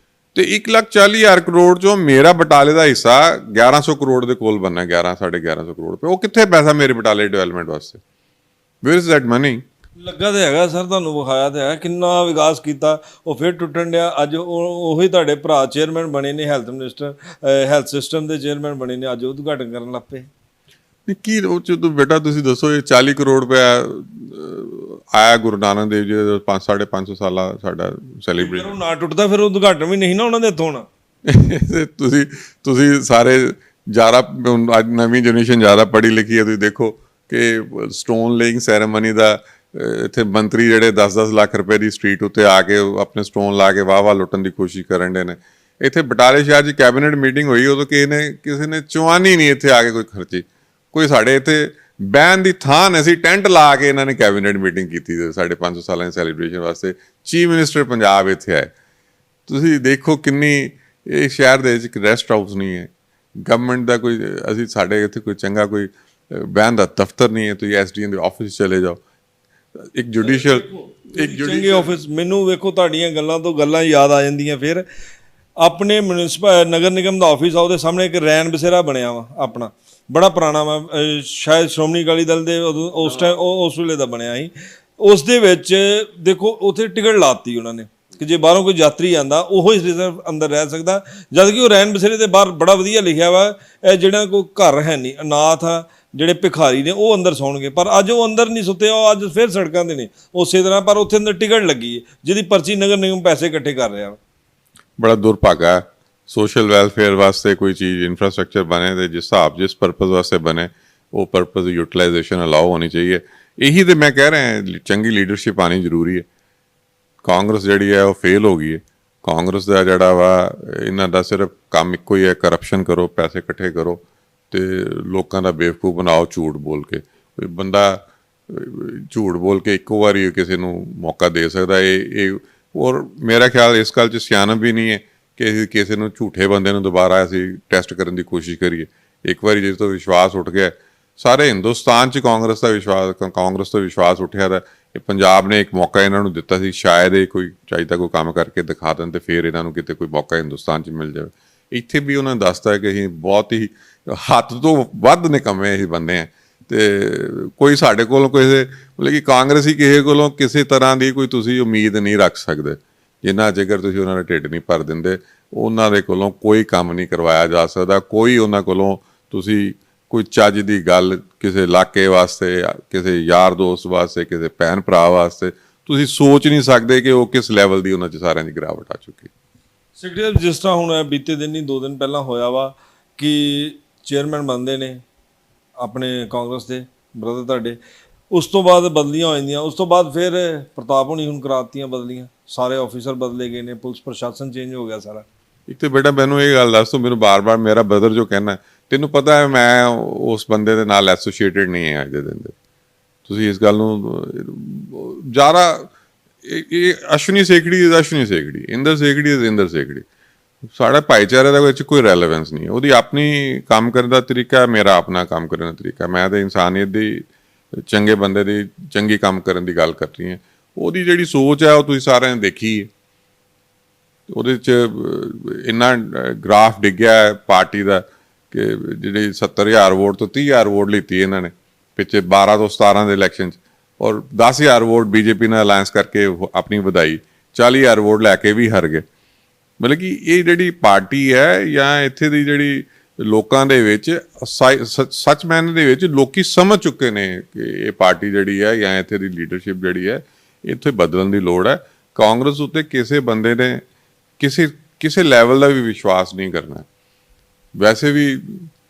ਤੇ 1,40,000 ਕਰੋੜ 'ਚੋਂ ਮੇਰਾ ਬਟਾਲੇ ਦਾ ਹਿੱਸਾ 1,100 ਕਰੋੜ ਦੇ ਕੋਲ ਬਣਨਾ, 11-11.5 ਕਰੋੜ ਰੁਪਏ। ਉਹ ਕਿੱਥੇ ਪੈਸਾ ਮੇਰੇ ਬਟਾਲੇ ਡਿਵੈਲਪਮੈਂਟ ਵਾਸਤੇ? Where is that money? ਲੱਗਾ ਤੇ ਹੈਗਾ ਸਰ, ਤੁਹਾਨੂੰ ਵਿਖਾਇਆ ਤੇ ਹੈ ਕਿੰਨਾ ਵਿਕਾਸ ਕੀਤਾ, ਉਹ ਫਿਰ ਟੁੱਟਣ ਡਿਆ। ਅੱਜ ਉਹੀ ਤੁਹਾਡੇ ਭਰਾ ਚੇਅਰਮੈਨ ਬਣੇ ਨੇ, ਹੈਲਥ ਮਿਨਿਸਟਰ, ਹੈਲਥ ਸਿਸਟਮ ਦੇ ਚੇਅਰਮੈਨ ਬਣੇ ਨੇ, ਅੱਜ ਉਦਘਾਟਨ ਕਰਨ ਲੱਗ ਪਏ। ਕੀ ਉਹ 'ਚ ਬੇਟਾ ਤੁਸੀਂ ਦੱਸੋ, ਇਹ 40 ਕਰੋੜ ਰੁਪਇਆ ਆਇਆ ਗੁਰੂ ਨਾਨਕ ਦੇਵ ਜੀ ਦੇ 550 ਸਾਲਾ ਸਾਡਾ ਸੈਲੀਬ੍ਰੇਸ਼ਨ। ਉਹ ਨਾ ਟੁੱਟਦਾ ਫਿਰ ਉਦਘਾਟਨ ਵੀ ਨਹੀਂ ਨਾ ਉਹਨਾਂ ਦੇ ਹੱਥੋਂ ਹੋਣਾ। ਤੁਸੀਂ ਸਾਰੇ ਜ਼ਿਆਦਾ ਅੱਜ ਨਵੀਂ ਜਨਰੇਸ਼ਨ ਜ਼ਿਆਦਾ ਪੜ੍ਹੀ ਲਿਖੀ ਹੈ, ਤੁਸੀਂ ਦੇਖੋ ਕਿ ਸਟੋਨ ਲੇਇੰਗ ਸੈਰੇਮਨੀ ਦਾ ਇੱਥੇ ਮੰਤਰੀ ਜਿਹੜੇ 10-10 ਲੱਖ ਰੁਪਏ ਦੀ ਸਟਰੀਟ ਉੱਤੇ ਆ ਕੇ ਆਪਣੇ ਸਟੋਨ ਲਾ ਕੇ ਵਾਹ ਲੁੱਟਣ ਦੀ ਕੋਸ਼ਿਸ਼ ਕਰਨ ਦੇ ਨੇ। ਇੱਥੇ ਬਟਾਲੇ ਸ਼ਹਿਰ 'ਚ ਕੈਬਨਿਟ ਮੀਟਿੰਗ ਹੋਈ, ਉਦੋਂ ਕਿਸੇ ਨੇ ਚੁਆਨੀ ਨਹੀਂ ਇੱਥੇ ਆ ਕੇ ਕੋਈ ਖਰਚੀ। ਕੋਈ ਸਾਡੇ ਇੱਥੇ ਬਹਿਣ ਦੀ ਥਾਂ ਨਹੀਂ ਸੀ, ਟੈਂਟ ਲਾ ਕੇ ਇਹਨਾਂ ਨੇ ਕੈਬਨਿਟ ਮੀਟਿੰਗ ਕੀਤੀ 550 ਸਾਲਾਂ ਦੀ ਸੈਲੀਬ੍ਰੇਸ਼ਨ ਵਾਸਤੇ। ਚੀਫ ਮਿਨਿਸਟਰ ਪੰਜਾਬ ਇੱਥੇ ਆਏ। ਤੁਸੀਂ ਦੇਖੋ ਕਿੰਨੀ, ਇਹ ਸ਼ਹਿਰ ਦੇ ਵਿੱਚ ਇੱਕ ਰੈਸਟ ਹਾਊਸ ਨਹੀਂ ਹੈ ਗਵਰਨਮੈਂਟ ਦਾ, ਕੋਈ ਅਸੀਂ ਸਾਡੇ ਇੱਥੇ ਕੋਈ ਚੰਗਾ ਕੋਈ ਬਹਿਣ ਦਾ ਦਫ਼ਤਰ ਨਹੀਂ ਹੈ। ਤੁਸੀਂ ਐਸਡੀਐਮ ਦੇ ਆਫਿਸ ਚਲੇ ਜਾਓ, ਇੱਕ ਚੰਗੇ ਆਫਿਸ। ਮੈਨੂੰ ਵੇਖੋ ਤੁਹਾਡੀਆਂ ਗੱਲਾਂ ਤੋਂ ਗੱਲਾਂ ਯਾਦ ਆ ਜਾਂਦੀਆਂ। ਫਿਰ ਆਪਣੇ ਮਿਊਨਿਸਪਲ ਨਗਰ ਨਿਗਮ ਦਾ ਆਫਿਸ ਆ, ਉਹਦੇ ਸਾਹਮਣੇ ਇੱਕ ਰੈਨ ਬਸੇਰਾ ਬਣਿਆ ਵਾ ਆਪਣਾ, ਬੜਾ ਪੁਰਾਣਾ ਵਾ, ਸ਼ਾਇਦ ਸ਼੍ਰੋਮਣੀ ਅਕਾਲੀ ਦਲ ਦੇ ਉਸ ਟਾਈਮ ਉਸ ਵੇਲੇ ਦਾ ਬਣਿਆ ਸੀ। ਉਸ ਦੇ ਵਿੱਚ ਦੇਖੋ ਉੱਥੇ ਟਿਕਟ ਲਾਤੀ ਉਹਨਾਂ ਨੇ ਕਿ ਜੇ ਬਾਹਰੋਂ ਕੋਈ ਯਾਤਰੀ ਆਂਦਾ ਉਹ ਹੀ ਰਿਜ਼ਰਵ ਅੰਦਰ ਰਹਿ ਸਕਦਾ, ਜਦ ਕਿ ਉਹ ਰੈਨ ਬਸੇਰੇ ਦੇ ਬਾਹਰ ਬੜਾ ਵਧੀਆ ਲਿਖਿਆ ਵਾ ਇਹ ਜਿਹੜਾ ਕੋਈ ਘਰ ਹੈ ਨਹੀਂ, ਅਨਾਥ ਆ, ਜਿਹੜੇ ਭਿਖਾਰੀ ਨੇ ਉਹ ਅੰਦਰ ਸੌਣਗੇ। ਪਰ ਅੱਜ ਉਹ ਅੰਦਰ ਨਹੀਂ ਸੁੱਤੇ, ਉਹ ਅੱਜ ਫਿਰ ਸੜਕਾਂ 'ਤੇ ਨੇ ਉਸੇ ਤਰ੍ਹਾਂ। ਪਰ ਉੱਥੇ ਅੰਦਰ ਟਿਕਟ ਲੱਗੀ ਹੈ ਜਿਹਦੀ ਪਰਚੀ ਨਗਰ ਨਿਗਮ ਪੈਸੇ ਇਕੱਠੇ ਕਰ ਰਿਹਾ ਵਾ। ਬੜਾ ਦੁਰਭਾਗਾ ਹੈ। ਸੋਸ਼ਲ ਵੈਲਫੇਅਰ ਵਾਸਤੇ ਕੋਈ ਚੀਜ਼ ਇਨਫਰਾਸਟ੍ਰਕਚਰ ਬਣੇ ਤੇ ਜਿਸ ਪਰਪਸ ਵਾਸਤੇ ਬਣੇ ਉਹ ਪਰਪਸ ਯੂਟਿਲਾਈਜੇਸ਼ਨ ਅਲਾਓ ਹੋਣੀ ਚਾਹੀਏ। ਇਹੀ ਤੇ ਮੈਂ ਕਹਿ ਰਿਹਾ, ਚੰਗੀ ਲੀਡਰਸ਼ਿਪ ਆਣੀ ਜ਼ਰੂਰੀ ਹੈ। ਕਾਂਗਰਸ ਜਿਹੜੀ ਹੈ ਉਹ ਫੇਲ ਹੋ ਗਈ ਹੈ। ਕਾਂਗਰਸ ਦਾ ਜਿਹੜਾ ਵਾ ਇਹਨਾਂ ਦਾ ਸਿਰਫ ਕੰਮ ਇੱਕੋ ਹੀ ਹੈ, ਕਰਪਸ਼ਨ ਕਰੋ, ਪੈਸੇ ਇਕੱਠੇ ਕਰੋ ਤੇ ਲੋਕਾਂ ਦਾ ਬੇਵਕੂਫ ਬਣਾਓ ਝੂਠ ਬੋਲ ਕੇ। ਕੋਈ ਬੰਦਾ ਝੂਠ ਬੋਲ ਕੇ ਇੱਕੋ ਵਾਰੀ ਕਿਸੇ ਨੂੰ ਮੌਕਾ ਦੇ ਸਕਦਾ ਇਹ ਔਰ ਮੇਰਾ ਖਿਆਲ ਇਸ ਗੱਲ 'ਚ ਸਿਆਣਪ ਵੀ ਨਹੀਂ ਹੈ ਕਿ ਕਿਸੇ ਨੂੰ ਝੂਠੇ ਬੰਦੇ ਨੂੰ ਦੁਬਾਰਾ ਅਸੀਂ ਟੈਸਟ ਕਰਨ ਦੀ ਕੋਸ਼ਿਸ਼ ਕਰੀਏ। ਇੱਕ ਵਾਰੀ ਜਿਸ ਤੋਂ ਵਿਸ਼ਵਾਸ ਉੱਠ ਗਿਆ, ਸਾਰੇ ਹਿੰਦੁਸਤਾਨ 'ਚ ਕਾਂਗਰਸ ਤੋਂ ਵਿਸ਼ਵਾਸ ਉੱਠਿਆ ਦਾ। ਇਹ ਪੰਜਾਬ ਨੇ ਇੱਕ ਮੌਕਾ ਇਹਨਾਂ ਨੂੰ ਦਿੱਤਾ ਸੀ, ਸ਼ਾਇਦ ਇਹ ਕੋਈ ਚਾਹੀਦਾ ਕੋਈ ਕੰਮ ਕਰਕੇ ਦਿਖਾ ਦੇਣ ਤੇ ਫਿਰ ਇਹਨਾਂ ਨੂੰ ਕਿਤੇ ਕੋਈ ਮੌਕਾ ਹਿੰਦੁਸਤਾਨ 'ਚ ਮਿਲ ਜਾਵੇ। ਇੱਥੇ ਵੀ ਉਹਨਾਂ ਨੇ ਦੱਸਤਾ ਕਿ ਅਸੀਂ ਬਹੁਤ ਹੀ ਹੱਦ ਤੋਂ ਵੱਧ ਨਿਕੰਮੇ ਅਸੀਂ ਬੰਦੇ ਹਾਂ ਤੇ ਕੋਈ ਸਾਡੇ ਕੋਲੋਂ ਕਿਸੇ ਮਤਲਬ ਕਿ ਕਾਂਗਰਸੀ ਕਿਸੇ ਕੋਲੋਂ ਕਿਸੇ ਤਰ੍ਹਾਂ ਦੀ ਕੋਈ ਤੁਸੀਂ ਉਮੀਦ ਨਹੀਂ ਰੱਖ ਸਕਦੇ। ਜਿੰਨਾ ਜੇਕਰ ਤੁਸੀਂ ਉਹਨਾਂ ਦਾ ਢਿੱਡ ਨਹੀਂ ਭਰ ਦਿੰਦੇ, ਉਹਨਾਂ ਦੇ ਕੋਲੋਂ ਕੋਈ ਕੰਮ ਨਹੀਂ ਕਰਵਾਇਆ ਜਾ ਸਕਦਾ। ਕੋਈ ਉਹਨਾਂ ਕੋਲੋਂ ਤੁਸੀਂ ਕੋਈ ਚੱਜ ਦੀ ਗੱਲ ਕਿਸੇ ਇਲਾਕੇ ਵਾਸਤੇ, ਕਿਸੇ ਯਾਰ ਦੋਸਤ ਵਾਸਤੇ, ਕਿਸੇ ਭੈਣ ਭਰਾ ਵਾਸਤੇ ਤੁਸੀਂ ਸੋਚ ਨਹੀਂ ਸਕਦੇ ਕਿ ਉਹ ਕਿਸ ਲੈਵਲ ਦੀ ਉਹਨਾਂ 'ਚ ਸਾਰਿਆਂ ਦੀ ਗਿਰਾਵਟ ਆ ਚੁੱਕੀ। ਸੈਕਟਰੀ ਜਿਸ ਤਰ੍ਹਾਂ ਹੁਣ ਬੀਤੇ ਦਿਨ ਹੀ 2 ਦਿਨ ਪਹਿਲਾਂ ਹੋਇਆ ਵਾ ਕਿ ਚੇਅਰਮੈਨ ਬਣਦੇ ਨੇ ਆਪਣੇ ਕਾਂਗਰਸ ਦੇ ਬ੍ਰਦਰ ਤੁਹਾਡੇ, ਉਸ ਤੋਂ ਬਾਅਦ ਬਦਲੀਆਂ ਹੋ ਜਾਂਦੀਆਂ। ਉਸ ਤੋਂ ਬਾਅਦ ਫਿਰ ਪ੍ਰਤਾਪ ਹੋਣੀ ਹੁਣ ਕਰਾਤੀਆਂ ਬਦਲੀਆਂ, ਸਾਰੇ ਆਫੀਸਰ ਬਦਲੇ ਗਏ ਨੇ, ਪੁਲਿਸ ਪ੍ਰਸ਼ਾਸਨ ਚੇਂਜ ਹੋ ਗਿਆ ਸਾਰਾ। ਇੱਕ ਤੇ ਬੇਟਾ ਮੈਨੂੰ ਇਹ ਗੱਲ ਦੱਸ ਤੂੰ, ਮੈਨੂੰ ਬਾਰ-ਬਾਰ ਮੇਰਾ ਬ੍ਰਦਰ ਜੋ ਕਹਿਣਾ, ਤੈਨੂੰ ਪਤਾ ਹੈ ਮੈਂ ਉਸ ਬੰਦੇ ਦੇ ਨਾਲ ਐਸੋਸੀਏਟਡ ਨਹੀਂ ਹੈ ਅੱਜ ਦੇ ਦਿਨ ਦੇ। ਤੁਸੀਂ ਇਸ ਗੱਲ ਨੂੰ ਜ਼ਿਆਦਾ ਇਹ ਅਸ਼ਵਨੀ ਸੇਖੜੀ ਇਜ਼ ਅਸ਼ਵਨੀ ਸੇਖੜੀ, ਇੰਦਰ ਸੇਖੜੀ ਇਜ਼ ਇੰਦਰ ਸੇਖੜੀ। ਸਾਡਾ ਭਾਈਚਾਰੇ ਦਾ ਵਿੱਚ ਕੋਈ ਰੈਲੇਵੈਂਸ ਨਹੀਂ ਹੈ। ਉਹਦੀ ਆਪਣੀ ਕੰਮ ਕਰਨ ਦਾ ਤਰੀਕਾ, ਮੇਰਾ ਆਪਣਾ ਕੰਮ ਕਰਨ ਦਾ ਤਰੀਕਾ। ਮੈਂ ਤਾਂ ਇਨਸਾਨੀਅਤ ਦੀ, ਚੰਗੇ ਬੰਦੇ ਦੀ, ਚੰਗੀ ਕੰਮ ਕਰਨ ਦੀ ਗੱਲ ਕਰ ਰਹੀ ਹਾਂ। ਉਹਦੀ ਜਿਹੜੀ ਸੋਚ ਹੈ ਉਹ ਤੁਸੀਂ ਸਾਰਿਆਂ ਨੇ ਦੇਖੀ ਹੈ। ਉਹਦੇ 'ਚ ਇੰਨਾ ਗ੍ਰਾਫ ਡਿੱਗਿਆ ਪਾਰਟੀ ਦਾ ਕਿ ਜਿਹੜੀ 70,000 ਵੋਟ ਤੋਂ 30,000 ਵੋਟ ਲਿੱਤੀ ਇਹਨਾਂ ਨੇ ਪਿੱਛੇ 12 ਤੋਂ 17 ਦੇ ਇਲੈਕਸ਼ਨ 'ਚ, ਔਰ 10,000 ਵੋਟ ਬੀਜੇਪੀ ਨਾਲ ਅਲਾਇੰਸ ਕਰਕੇ ਆਪਣੀ ਵਧਾਈ, 40,000 ਵੋਟ ਲੈ ਕੇ ਵੀ ਹਾਰ ਗਏ। ਮਤਲਬ ਕਿ ਇਹ ਜਿਹੜੀ ਪਾਰਟੀ ਹੈ ਜਾਂ ਇੱਥੇ ਦੀ ਜਿਹੜੀ ਲੋਕਾਂ ਦੇ ਵਿੱਚ ਸੱਚ ਮਾਇਨੇ ਦੇ ਵਿੱਚ ਲੋਕੀ ਸਮਝ ਚੁੱਕੇ ਨੇ ਕਿ ਇਹ ਪਾਰਟੀ ਜਿਹੜੀ ਹੈ ਜਾਂ ਇੱਥੇ ਦੀ ਲੀਡਰਸ਼ਿਪ ਜਿਹੜੀ ਹੈ ਇੱਥੇ ਬਦਲਣ ਦੀ ਲੋੜ ਹੈ। ਕਾਂਗਰਸ ਉੱਤੇ ਕਿਸੇ ਬੰਦੇ ਨੇ ਕਿਸੇ ਲੈਵਲ ਦਾ ਵੀ ਵਿਸ਼ਵਾਸ ਨਹੀਂ ਕਰਨਾ। ਵੈਸੇ ਵੀ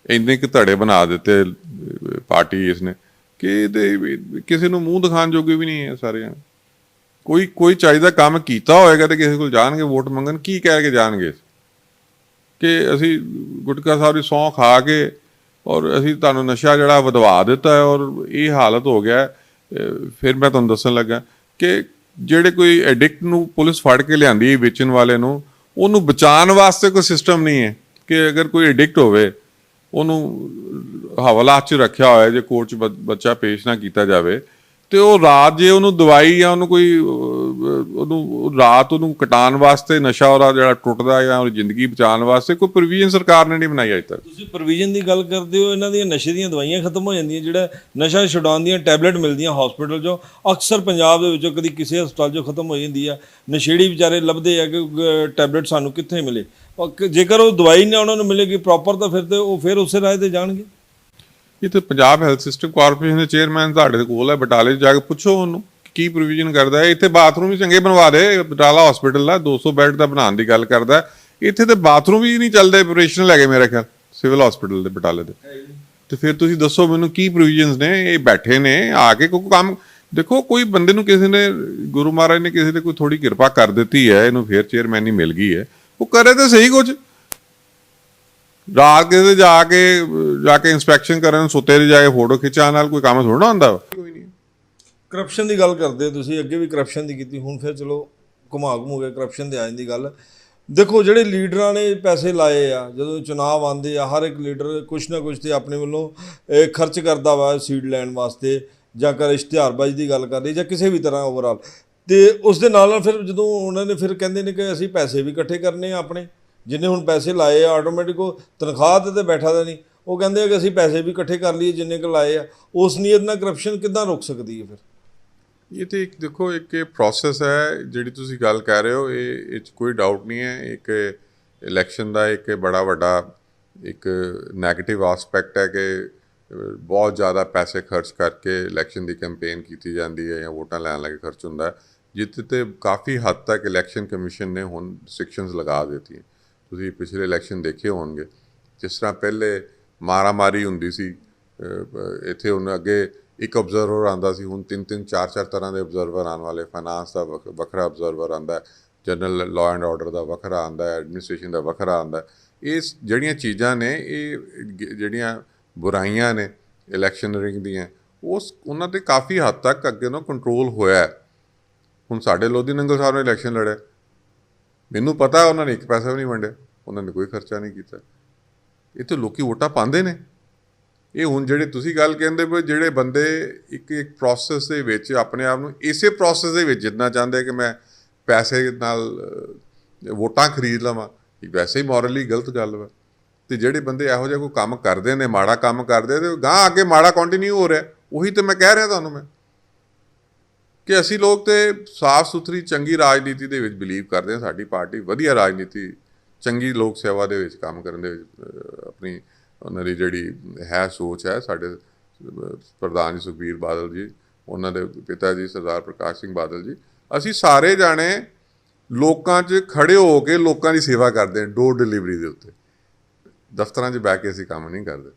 ਇੰਨੇ ਕੁ ਧੜੇ ਬਣਾ ਦਿੱਤੇ ਪਾਰਟੀ ਇਸਨੇ ਕਿ ਕਿਸੇ ਨੂੰ ਮੂੰਹ ਦਿਖਾਉਣ ਜੋਗੇ ਵੀ ਨਹੀਂ ਹੈ ਸਾਰਿਆਂ। ਕੋਈ ਚਾਹੀਦਾ ਕੰਮ ਕੀਤਾ ਹੋਏਗਾ ਤੇ ਕਿਸੇ ਕੋਲ ਜਾਣਗੇ ਵੋਟ ਮੰਗਣ, ਕੀ ਕਹਿ ਕੇ ਜਾਣਗੇ ਕਿ ਅਸੀਂ ਗੁਟਕਾ ਸਾਹਿਬ ਦੀ ਸਹੁੰ ਖਾ ਕੇ ਔਰ ਅਸੀਂ ਤੁਹਾਨੂੰ ਨਸ਼ਾ ਜਿਹੜਾ ਵਧਵਾ ਦਿੱਤਾ ਹੈ ਔਰ ਇਹ ਹਾਲਤ ਹੋ ਗਿਆ। ਫਿਰ ਮੈਂ ਤੁਹਾਨੂੰ ਦੱਸਣ ਲੱਗਾ ਕਿ ਜਿਹੜੇ ਕੋਈ ਐਡਿਕਟ ਨੂੰ ਪੁਲਿਸ ਫੜ ਕੇ ਲਿਆਂਦੀ ਵੇਚਣ ਵਾਲੇ ਨੂੰ, ਉਹਨੂੰ ਬਚਾਉਣ ਵਾਸਤੇ ਕੋਈ ਸਿਸਟਮ ਨਹੀਂ ਹੈ ਕਿ ਅਗਰ ਕੋਈ ਐਡਿਕਟ ਹੋਵੇ ਉਹਨੂੰ ਹਵਾਲਾਤ 'ਚ ਰੱਖਿਆ ਹੋਇਆ ਜੇ ਕੋਰਟ 'ਚ ਬੱਚਾ ਪੇਸ਼ ਨਾ ਕੀਤਾ ਜਾਵੇ ਤੇ ਉਹ ਰਾਤ ਜੇ ਉਹਨੂੰ ਦਵਾਈ ਜਾਂ ਉਹਨੂੰ ਕੋਈ ਉਹਨੂੰ ਰਾਤ ਉਹਨੂੰ ਕਟਾਉਣ ਵਾਸਤੇ ਨਸ਼ਾ ਉਹਦਾ ਜਿਹੜਾ ਟੁੱਟਦਾ ਜਾਂ ਉਹਦੀ ਜ਼ਿੰਦਗੀ ਬਚਾਉਣ ਵਾਸਤੇ ਕੋਈ ਪ੍ਰੋਵੀਜ਼ਨ ਸਰਕਾਰ ਨੇ ਨਹੀਂ ਬਣਾਈ ਅਜੇ ਤੱਕ। ਤੁਸੀਂ ਪ੍ਰੋਵੀਜ਼ਨ ਦੀ ਗੱਲ ਕਰਦੇ ਹੋ, ਇਹਨਾਂ ਦੀਆਂ ਨਸ਼ੇ ਦੀਆਂ ਦਵਾਈਆਂ ਖਤਮ ਹੋ ਜਾਂਦੀਆਂ, ਜਿਹੜਾ ਨਸ਼ਾ ਛੁਡਾਉਣ ਦੀਆਂ ਟੈਬਲੇਟ ਮਿਲਦੀਆਂ ਹਸਪੀਟਲ 'ਚੋਂ, ਅਕਸਰ ਪੰਜਾਬ ਦੇ ਵਿੱਚੋਂ ਕਦੀ ਕਿਸੇ ਹਸਪਤਾਲ 'ਚੋਂ ਖਤਮ ਹੋ ਜਾਂਦੀ ਆ। ਨਸ਼ੇੜੀ ਵਿਚਾਰੇ ਲੱਭਦੇ ਆ ਕਿ ਟੈਬਲੇਟ ਸਾਨੂੰ ਕਿੱਥੇ ਮਿਲੇ, ਜੇਕਰ ਉਹ ਦਵਾਈ ਨਾ ਉਹਨਾਂ ਨੂੰ ਮਿਲੇਗੀ ਪ੍ਰੋਪਰ ਤਾਂ ਫਿਰ ਤੇ ਉਹ ਫਿਰ ਉਸੇ ਰਾਹ ਤੇ ਜਾਣਗੇ। ਇਹ ਤਾਂ ਪੰਜਾਬ ਹੈਲਥ ਸਿਸਟਮ ਕਾਰਪੋਰੇਸ਼ਨ ਦੇ ਚੇਅਰਮੈਨ ਤੁਹਾਡੇ ਕੋਲ ਹੈ, ਬਟਾਲੇ 'ਚ ਜਾ ਕੇ ਪੁੱਛੋ ਉਹਨੂੰ ਕੀ ਪ੍ਰੋਵੀਜ਼ਨ ਕਰਦਾ ਹੈ। ਇੱਥੇ ਬਾਥਰੂਮ ਵੀ ਚੰਗੇ ਬਣਵਾ ਦੇ, ਬਟਾਲਾ ਹਸਪੀਟਲ ਦਾ 200 ਬੈੱਡ ਦਾ ਬਣਾਉਣ ਦੀ ਗੱਲ ਕਰਦਾ, ਇੱਥੇ ਤੇ ਬਾਥਰੂਮ ਵੀ ਨਹੀਂ ਚੱਲਦੇ, ਆਪਰੇਸ਼ਨਲ ਹੈਗੇ ਮੇਰੇ ਖਿਆਲ ਸਿਵਲ ਹਸਪੀਟਲ ਦੇ ਬਟਾਲੇ ਦੇ। ਤੇ ਫਿਰ ਤੁਸੀਂ ਦੱਸੋ ਮੈਨੂੰ ਕੀ ਪ੍ਰੋਵੀਜ਼ਨਸ ਨੇ? ਇਹ ਬੈਠੇ ਨੇ ਆ ਕੇ ਕੋਈ ਕੰਮ ਦੇਖੋ, ਕੋਈ ਬੰਦੇ ਨੂੰ ਕਿਸੇ ਨੇ ਗੁਰੂ ਮਹਾਰਾਜ ਨੇ ਕਿਸੇ ਤੇ ਕੋਈ ਥੋੜੀ ਕਿਰਪਾ ਕਰ ਦਿੱਤੀ ਹੈ, ਇਹਨੂੰ ਫਿਰ ਚੇਅਰਮੈਨੀ ਮਿਲ ਗਈ ਹੈ, ਉਹ ਕਰੇ ਤਾਂ ਸਹੀ ਕੁਝ। ਰਾਤ ਕਿਸੇ ਜਾ ਕੇ ਇੰਸਪੈਕਸ਼ਨ ਕਰਨ, ਸੁੱਤੇ ਦੇ ਜਾ ਕੇ ਫੋਟੋ ਖਿਚਾਉਣ ਨਾਲ ਕੋਈ ਕੰਮ ਥੋੜਾ ਹੁੰਦਾ। ਕੋਈ ਨਹੀਂ। ਕਰਪਸ਼ਨ ਦੀ ਗੱਲ ਕਰਦੇ ਹੋ ਤੁਸੀਂ, ਅੱਗੇ ਵੀ ਕਰਪਸ਼ਨ ਦੀ ਕੀਤੀ, ਹੁਣ ਫਿਰ ਚਲੋ ਘੁਮਾ ਘੁਮੂ ਕੇ ਕਰਪਸ਼ਨ ਦੇ ਆ ਜਾਂਦੀ ਗੱਲ। ਦੇਖੋ ਜਿਹੜੇ ਲੀਡਰਾਂ ਨੇ ਪੈਸੇ ਲਾਏ ਆ, ਜਦੋਂ ਚੁਣਾਵ ਆਉਂਦੇ ਆ ਹਰ ਇੱਕ ਲੀਡਰ ਕੁਛ ਨਾ ਕੁਛ ਤੇ ਆਪਣੇ ਵੱਲੋਂ ਖਰਚ ਕਰਦਾ ਵਾ ਸੀਟ ਲੈਣ ਵਾਸਤੇ, ਜਾਂ ਕਰ ਇਸ਼ਤਿਹਾਰਬਾਜ਼ੀ ਦੀ ਗੱਲ ਕਰ ਲਈ ਜਾਂ ਕਿਸੇ ਵੀ ਤਰ੍ਹਾਂ ਓਵਰਆਲ। ਤੇ ਉਸ ਦੇ ਨਾਲ ਫਿਰ ਜਦੋਂ ਉਹਨਾਂ ਨੇ ਫਿਰ ਕਹਿੰਦੇ ਨੇ ਕਿ ਅਸੀਂ ਪੈਸੇ ਵੀ ਇਕੱਠੇ ਕਰਨੇ ਆ ਆਪਣੇ, ਜਿੰਨੇ ਹੁਣ ਪੈਸੇ ਲਾਏ ਆ ਆਟੋਮੈਟਿਕ ਉਹ ਤਨਖਾਹ ਤੇ ਬੈਠਾ ਦਾ ਨਹੀਂ, ਉਹ ਕਹਿੰਦੇ ਆ ਕਿ ਅਸੀਂ ਪੈਸੇ ਵੀ ਇਕੱਠੇ ਕਰ ਲਈਏ ਜਿੰਨੇ ਕੁ ਲਾਏ ਆ। ਉਸ ਨੀਅਤ ਨਾਲ ਕਰਪਸ਼ਨ ਕਿੱਦਾਂ ਰੁਕ ਸਕਦੀ ਹੈ ਫਿਰ? ਇਹ ਤੇ ਇੱਕ ਦੇਖੋ ਇੱਕ ਪ੍ਰੋਸੈਸ ਹੈ ਜਿਹੜੀ ਤੁਸੀਂ ਗੱਲ ਕਰ ਰਹੇ ਹੋ, ਇਹ 'ਚ ਕੋਈ ਡਾਊਟ ਨਹੀਂ ਹੈ। ਇੱਕ ਇਲੈਕਸ਼ਨ ਦਾ ਇੱਕ ਬੜਾ ਵੱਡਾ ਇੱਕ ਨੈਗੇਟਿਵ ਆਸਪੈਕਟ ਹੈ ਕਿ ਬਹੁਤ ਜ਼ਿਆਦਾ ਪੈਸੇ ਖਰਚ ਕਰਕੇ ਇਲੈਕਸ਼ਨ ਦੀ ਕੈਂਪੇਨ ਕੀਤੀ ਜਾਂਦੀ ਹੈ ਜਾਂ ਵੋਟਾਂ ਲੈਣ ਲੱਗੇ ਖਰਚ ਹੁੰਦਾ ਹੈ, ਜਿੱਥੇ ਤੇ ਕਾਫੀ ਹੱਦ ਤੱਕ ਇਲੈਕਸ਼ਨ ਕਮਿਸ਼ਨ ਨੇ ਹੁਣ ਰਿਸਟ੍ਰਿਕਸ਼ਨਸ ਲਗਾ ਦਿੱਤੀਆਂ। ਤੁਸੀਂ ਪਿਛਲੇ ਇਲੈਕਸ਼ਨ ਦੇਖੇ ਹੋਣਗੇ, ਜਿਸ ਤਰ੍ਹਾਂ ਪਹਿਲੇ ਮਾਰਾਮਾਰੀ ਹੁੰਦੀ ਸੀ ਇੱਥੇ, ਹੁਣ ਅੱਗੇ ਇੱਕ ਅਬਜ਼ਰਵਰ ਆਉਂਦਾ ਸੀ, ਹੁਣ 3-3 4-4 ਤਰ੍ਹਾਂ ਦੇ ਅਬਜ਼ਰਵਰ ਆਉਣ ਵਾਲੇ। ਫਾਈਨਾਂਸ ਦਾ ਵੱਖਰਾ ਅਬਜ਼ਰਵਰ ਆਉਂਦਾ, ਜਨਰਲ ਲਾਅ ਐਂਡ ਆਰਡਰ ਦਾ ਵੱਖਰਾ ਆਉਂਦਾ, ਐਡਮਿਨਿਸਟ੍ਰੇਸ਼ਨ ਦਾ ਵੱਖਰਾ ਆਉਂਦਾ। ਇਹ ਜਿਹੜੀਆਂ ਚੀਜ਼ਾਂ ਨੇ, ਇਹ ਜਿਹੜੀਆਂ ਬੁਰਾਈਆਂ ਨੇ ਇਲੈਕਸ਼ਨਰਿੰਗ ਦੀਆਂ, ਉਹਨਾਂ 'ਤੇ ਕਾਫੀ ਹੱਦ ਤੱਕ ਅੱਗੇ ਨੂੰ ਕੰਟਰੋਲ ਹੋਇਆ। ਹੁਣ ਸਾਡੇ ਲੋਧੀ ਨੰਗਲ ਸਾਹਿਬ ਨੇ ਇਲੈਕਸ਼ਨ ਲੜਿਆ, ਮੈਨੂੰ ਪਤਾ ਉਹਨਾਂ ਨੇ ਇੱਕ ਪੈਸਾ ਵੀ ਨਹੀਂ ਵੰਡਿਆ, ਉਹਨਾਂ ਨੇ ਕੋਈ ਖਰਚਾ ਨਹੀਂ ਕੀਤਾ। ਇੱਥੇ ਲੋਕੀ ਵੋਟਾਂ ਪਾਉਂਦੇ ਨੇ। ਇਹ ਹੁਣ ਜਿਹੜੇ ਤੁਸੀਂ ਗੱਲ ਕਹਿੰਦੇ ਪਏ, ਜਿਹੜੇ ਬੰਦੇ ਇੱਕ ਪ੍ਰੋਸੈਸ ਦੇ ਵਿੱਚ ਆਪਣੇ ਆਪ ਨੂੰ ਇਸੇ ਪ੍ਰੋਸੈਸ ਦੇ ਵਿੱਚ ਜਿੱਤਣਾ ਚਾਹੁੰਦੇ ਕਿ ਮੈਂ ਪੈਸੇ ਨਾਲ ਵੋਟਾਂ ਖਰੀਦ ਲਵਾਂ, ਇਹ ਵੈਸੇ ਹੀ ਮੋਰਲੀ ਗਲਤ ਗੱਲ ਵਾ। ਅਤੇ ਜਿਹੜੇ ਬੰਦੇ ਇਹੋ ਜਿਹਾ ਕੋਈ ਕੰਮ ਕਰਦੇ ਨੇ, ਮਾੜਾ ਕੰਮ ਕਰਦੇ, ਅਤੇ ਗਾਂਹ ਅੱਗੇ ਮਾੜਾ ਕੰਟੀਨਿਊ ਹੋ ਰਿਹਾ। ਉਹੀ ਤਾਂ ਮੈਂ ਕਹਿ ਰਿਹਾ ਤੁਹਾਨੂੰ ਮੈਂ ਕਿ ਅਸੀਂ ਲੋਕ ਤਾਂ ਸਾਫ ਸੁਥਰੀ ਚੰਗੀ ਰਾਜਨੀਤੀ ਦੇ ਵਿੱਚ ਬਿਲੀਵ ਕਰਦੇ ਹਾਂ। ਸਾਡੀ ਪਾਰਟੀ ਵਧੀਆ ਰਾਜਨੀਤੀ, ਚੰਗੀ ਲੋਕ ਸੇਵਾ ਦੇ ਵਿੱਚ ਕੰਮ ਕਰਨ ਦੇ ਵਿੱਚ ਆਪਣੀ ਉਹਨਾਂ ਦੀ ਜਿਹੜੀ ਹੈ ਸੋਚ ਹੈ। ਸਾਡੇ ਪ੍ਰਧਾਨ ਜੀ ਸੁਖਬੀਰ ਬਾਦਲ ਜੀ, ਉਹਨਾਂ ਦੇ ਪਿਤਾ ਜੀ ਸਰਦਾਰ ਪ੍ਰਕਾਸ਼ ਸਿੰਘ ਬਾਦਲ ਜੀ, ਅਸੀਂ ਸਾਰੇ ਜਾਣੇ ਲੋਕਾਂ 'ਚ ਖੜ੍ਹੇ ਹੋ ਕੇ ਲੋਕਾਂ ਦੀ ਸੇਵਾ ਕਰਦੇ ਹਾਂ। ਡੋਰ ਡਿਲੀਵਰੀ ਦੇ ਉੱਤੇ ਦਫ਼ਤਰਾਂ 'ਚ ਬਹਿ ਕੇ ਅਸੀਂ ਕੰਮ ਨਹੀਂ ਕਰਦੇ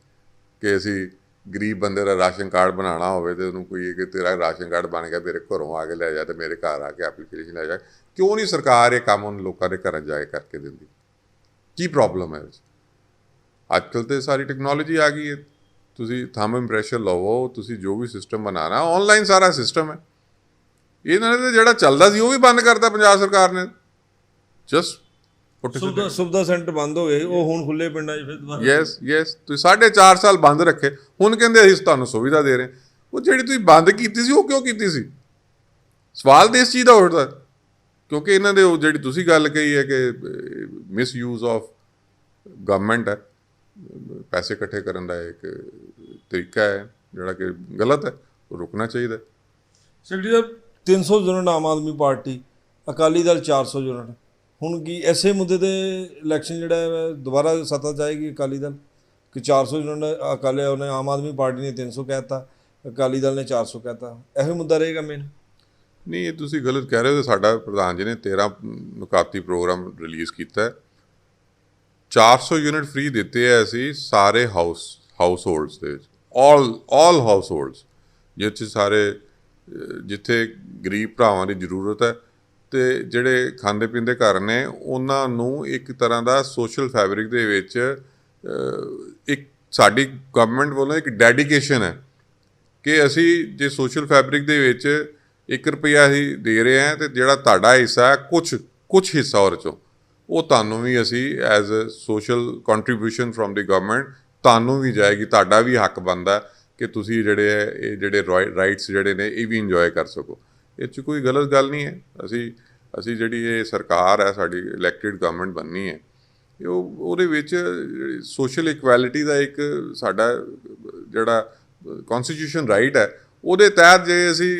ਕਿ ਅਸੀਂ ਗਰੀਬ ਬੰਦੇ ਦਾ ਰਾਸ਼ਨ ਕਾਰਡ ਬਣਾਉਣਾ ਹੋਵੇ ਅਤੇ ਉਹਨੂੰ ਕੋਈ ਕਿ ਤੇਰਾ ਰਾਸ਼ਨ ਕਾਰਡ ਬਣ ਗਿਆ, ਮੇਰੇ ਘਰੋਂ ਆ ਕੇ ਲੈ ਜਾ ਅਤੇ ਮੇਰੇ ਘਰ ਆ ਕੇ ਐਪਲੀਕੇਸ਼ਨ ਲੈ ਜਾ। ਕਿਉਂ ਨਹੀਂ ਸਰਕਾਰ ਇਹ ਕੰਮ ਉਹਨੂੰ ਲੋਕਾਂ ਦੇ ਘਰਾਂ ਜਾ ਕੇ ਕਰਕੇ ਦਿੰਦੀ? ਕੀ ਪ੍ਰੋਬਲਮ ਹੈ ਇਸ? ਅੱਜ ਕੱਲ੍ਹ ਤਾਂ ਸਾਰੀ ਟੈਕਨੋਲੋਜੀ ਆ ਗਈ ਹੈ। ਤੁਸੀਂ ਥੰਬ ਇੰਪ੍ਰੈਸ਼ਨ ਲਵੋ, ਤੁਸੀਂ ਜੋ ਵੀ ਸਿਸਟਮ ਬਣਾਉਣਾ ਔਨਲਾਈਨ ਸਾਰਾ ਸਿਸਟਮ ਹੈ। ਇਹਨਾਂ ਨੇ ਤਾਂ ਜਿਹੜਾ ਚੱਲਦਾ ਸੀ ਉਹ ਵੀ ਬੰਦ ਕਰਤਾ ਪੰਜਾਬ ਸਰਕਾਰ ਨੇ। ਜਸਟ ਸੁਵਿਧਾ ਸੈਂਟਰ ਬੰਦ ਹੋ ਗਏ, ਉਹ ਹੁਣ ਖੁੱਲੇ ਪਿੰਡਾਂ 'ਚ ਫਿਰ ਦੁਬਾਰਾ। ਯੈਸ ਤੁਸੀਂ 4.5 ਸਾਲ ਬੰਦ ਰੱਖੇ, ਹੁਣ ਕਹਿੰਦੇ ਅਸੀਂ ਤੁਹਾਨੂੰ ਸੁਵਿਧਾ ਦੇ ਰਹੇ। ਉਹ ਜਿਹੜੀ ਤੁਸੀਂ ਬੰਦ ਕੀਤੀ ਸੀ ਉਹ ਕਿਉਂ ਕੀਤੀ ਸੀ? ਸਵਾਲ ਤਾਂ ਇਸ ਚੀਜ਼ ਦਾ ਉੱਠਦਾ ਕਿਉਂਕਿ ਇਹਨਾਂ ਦੇ ਉਹ ਜਿਹੜੀ ਤੁਸੀਂ ਗੱਲ ਕਹੀ ਹੈ ਕਿ ਮਿਸਯੂਜ਼ ਆਫ ਗਵਰਨਮੈਂਟ ਹੈ, ਪੈਸੇ ਇਕੱਠੇ ਕਰਨ ਦਾ ਇੱਕ ਤਰੀਕਾ ਹੈ ਜਿਹੜਾ ਕਿ ਗਲਤ ਹੈ, ਉਹ ਰੁਕਣਾ ਚਾਹੀਦਾ। ਸੈਕਟਰੀ ਸਾਹਿਬ, 300 unit Aam Aadmi party, Akali Dal 400 unit, ਹੁਣ ਕੀ ਐਸੇ ਮੁੱਦੇ 'ਤੇ ਇਲੈਕਸ਼ਨ ਜਿਹੜਾ ਹੈ ਦੁਬਾਰਾ ਸੱਤਾ 'ਚ ਆਏਗੀ ਅਕਾਲੀ ਦਲ ਕਿ 400 ਯੂਨਿਟ ਅਕਾਲੀ ਉਹਨੇ ਆਮ ਆਦਮੀ ਪਾਰਟੀ ਨੇ 300 ਕਹਿ ਦਿੱਤਾ, ਅਕਾਲੀ ਦਲ ਨੇ 400 ਕਹਿ ਦਿੱਤਾ, ਇਹੋ ਮੁੱਦਾ ਰਹੇਗਾ ਮੇਨ? ਨਹੀਂ, ਇਹ ਤੁਸੀਂ ਗਲਤ ਕਹਿ ਰਹੇ ਹੋ। ਸਾਡਾ ਪ੍ਰਧਾਨ ਜੀ ਨੇ 13 ਨੁਕਾਤੀ ਪ੍ਰੋਗਰਾਮ ਰਿਲੀਜ਼ ਕੀਤਾ। 400 ਯੂਨਿਟ ਫ੍ਰੀ ਦਿੱਤੇ ਹੈ ਅਸੀਂ ਸਾਰੇ ਹਾਊਸ ਹੋਲਡਸ ਦੇ ਵਿੱਚ, ਆਲ ਹਾਊਸ ਹੋਲਡਸ, ਜਿਸ 'ਚ ਸਾਰੇ ਜਿੱਥੇ ਗਰੀਬ ਭਰਾਵਾਂ ਦੀ ਜ਼ਰੂਰਤ ਹੈ ਅਤੇ ਜਿਹੜੇ ਖਾਂਦੇ ਪੀਂਦੇ ਘਰ ਨੇ ਉਹਨਾਂ ਨੂੰ ਇੱਕ ਤਰ੍ਹਾਂ ਦਾ ਸੋਸ਼ਲ ਫੈਬਰਿਕ ਦੇ ਵਿੱਚ ਇੱਕ ਸਾਡੀ ਗਵਰਨਮੈਂਟ ਵੱਲੋਂ ਇੱਕ ਡੈਡੀਕੇਸ਼ਨ ਹੈ ਕਿ ਅਸੀਂ ਜੇ ਸੋਸ਼ਲ ਫੈਬਰਿਕ ਦੇ ਵਿੱਚ 1 ਰੁਪਈਆ ਅਸੀਂ ਦੇ ਰਹੇ ਹਾਂ ਅਤੇ ਜਿਹੜਾ ਤੁਹਾਡਾ ਹਿੱਸਾ ਹੈ ਕੁਛ ਹਿੱਸਾ ਉਹਦੇ 'ਚੋਂ ਉਹ ਤੁਹਾਨੂੰ ਵੀ ਅਸੀਂ as a social contribution from the government ਤੁਹਾਨੂੰ ਵੀ ਜਾਏਗੀ, ਤੁਹਾਡਾ ਵੀ ਹੱਕ ਬਣਦਾ ਕਿ ਤੁਸੀਂ ਜਿਹੜੇ ਹੈ ਇਹ ਜਿਹੜੇ ਰਾਈਟਸ ਜਿਹੜੇ ਨੇ ਇਹ ਵੀ ਇੰਜੋਏ ਕਰ ਸਕੋ। ਇਹ 'ਚ ਕੋਈ ਗਲਤ ਗੱਲ ਨਹੀਂ ਹੈ। ਅਸੀਂ ਜਿਹੜੀ ਇਹ ਸਰਕਾਰ ਹੈ ਸਾਡੀ ਇਲੈਕਟਿਡ ਗਵਰਨਮੈਂਟ ਬਣਨੀ ਹੈ, ਉਹਦੇ ਵਿੱਚ ਸੋਸ਼ਲ ਇਕੁਐਲਿਟੀ ਦਾ ਇੱਕ ਸਾਡਾ ਜਿਹੜਾ ਕਨਸਟੀਟਿਊਸ਼ਨ ਰਾਈਟ ਹੈ, ਉਹਦੇ ਤਹਿਤ ਜੇ ਅਸੀਂ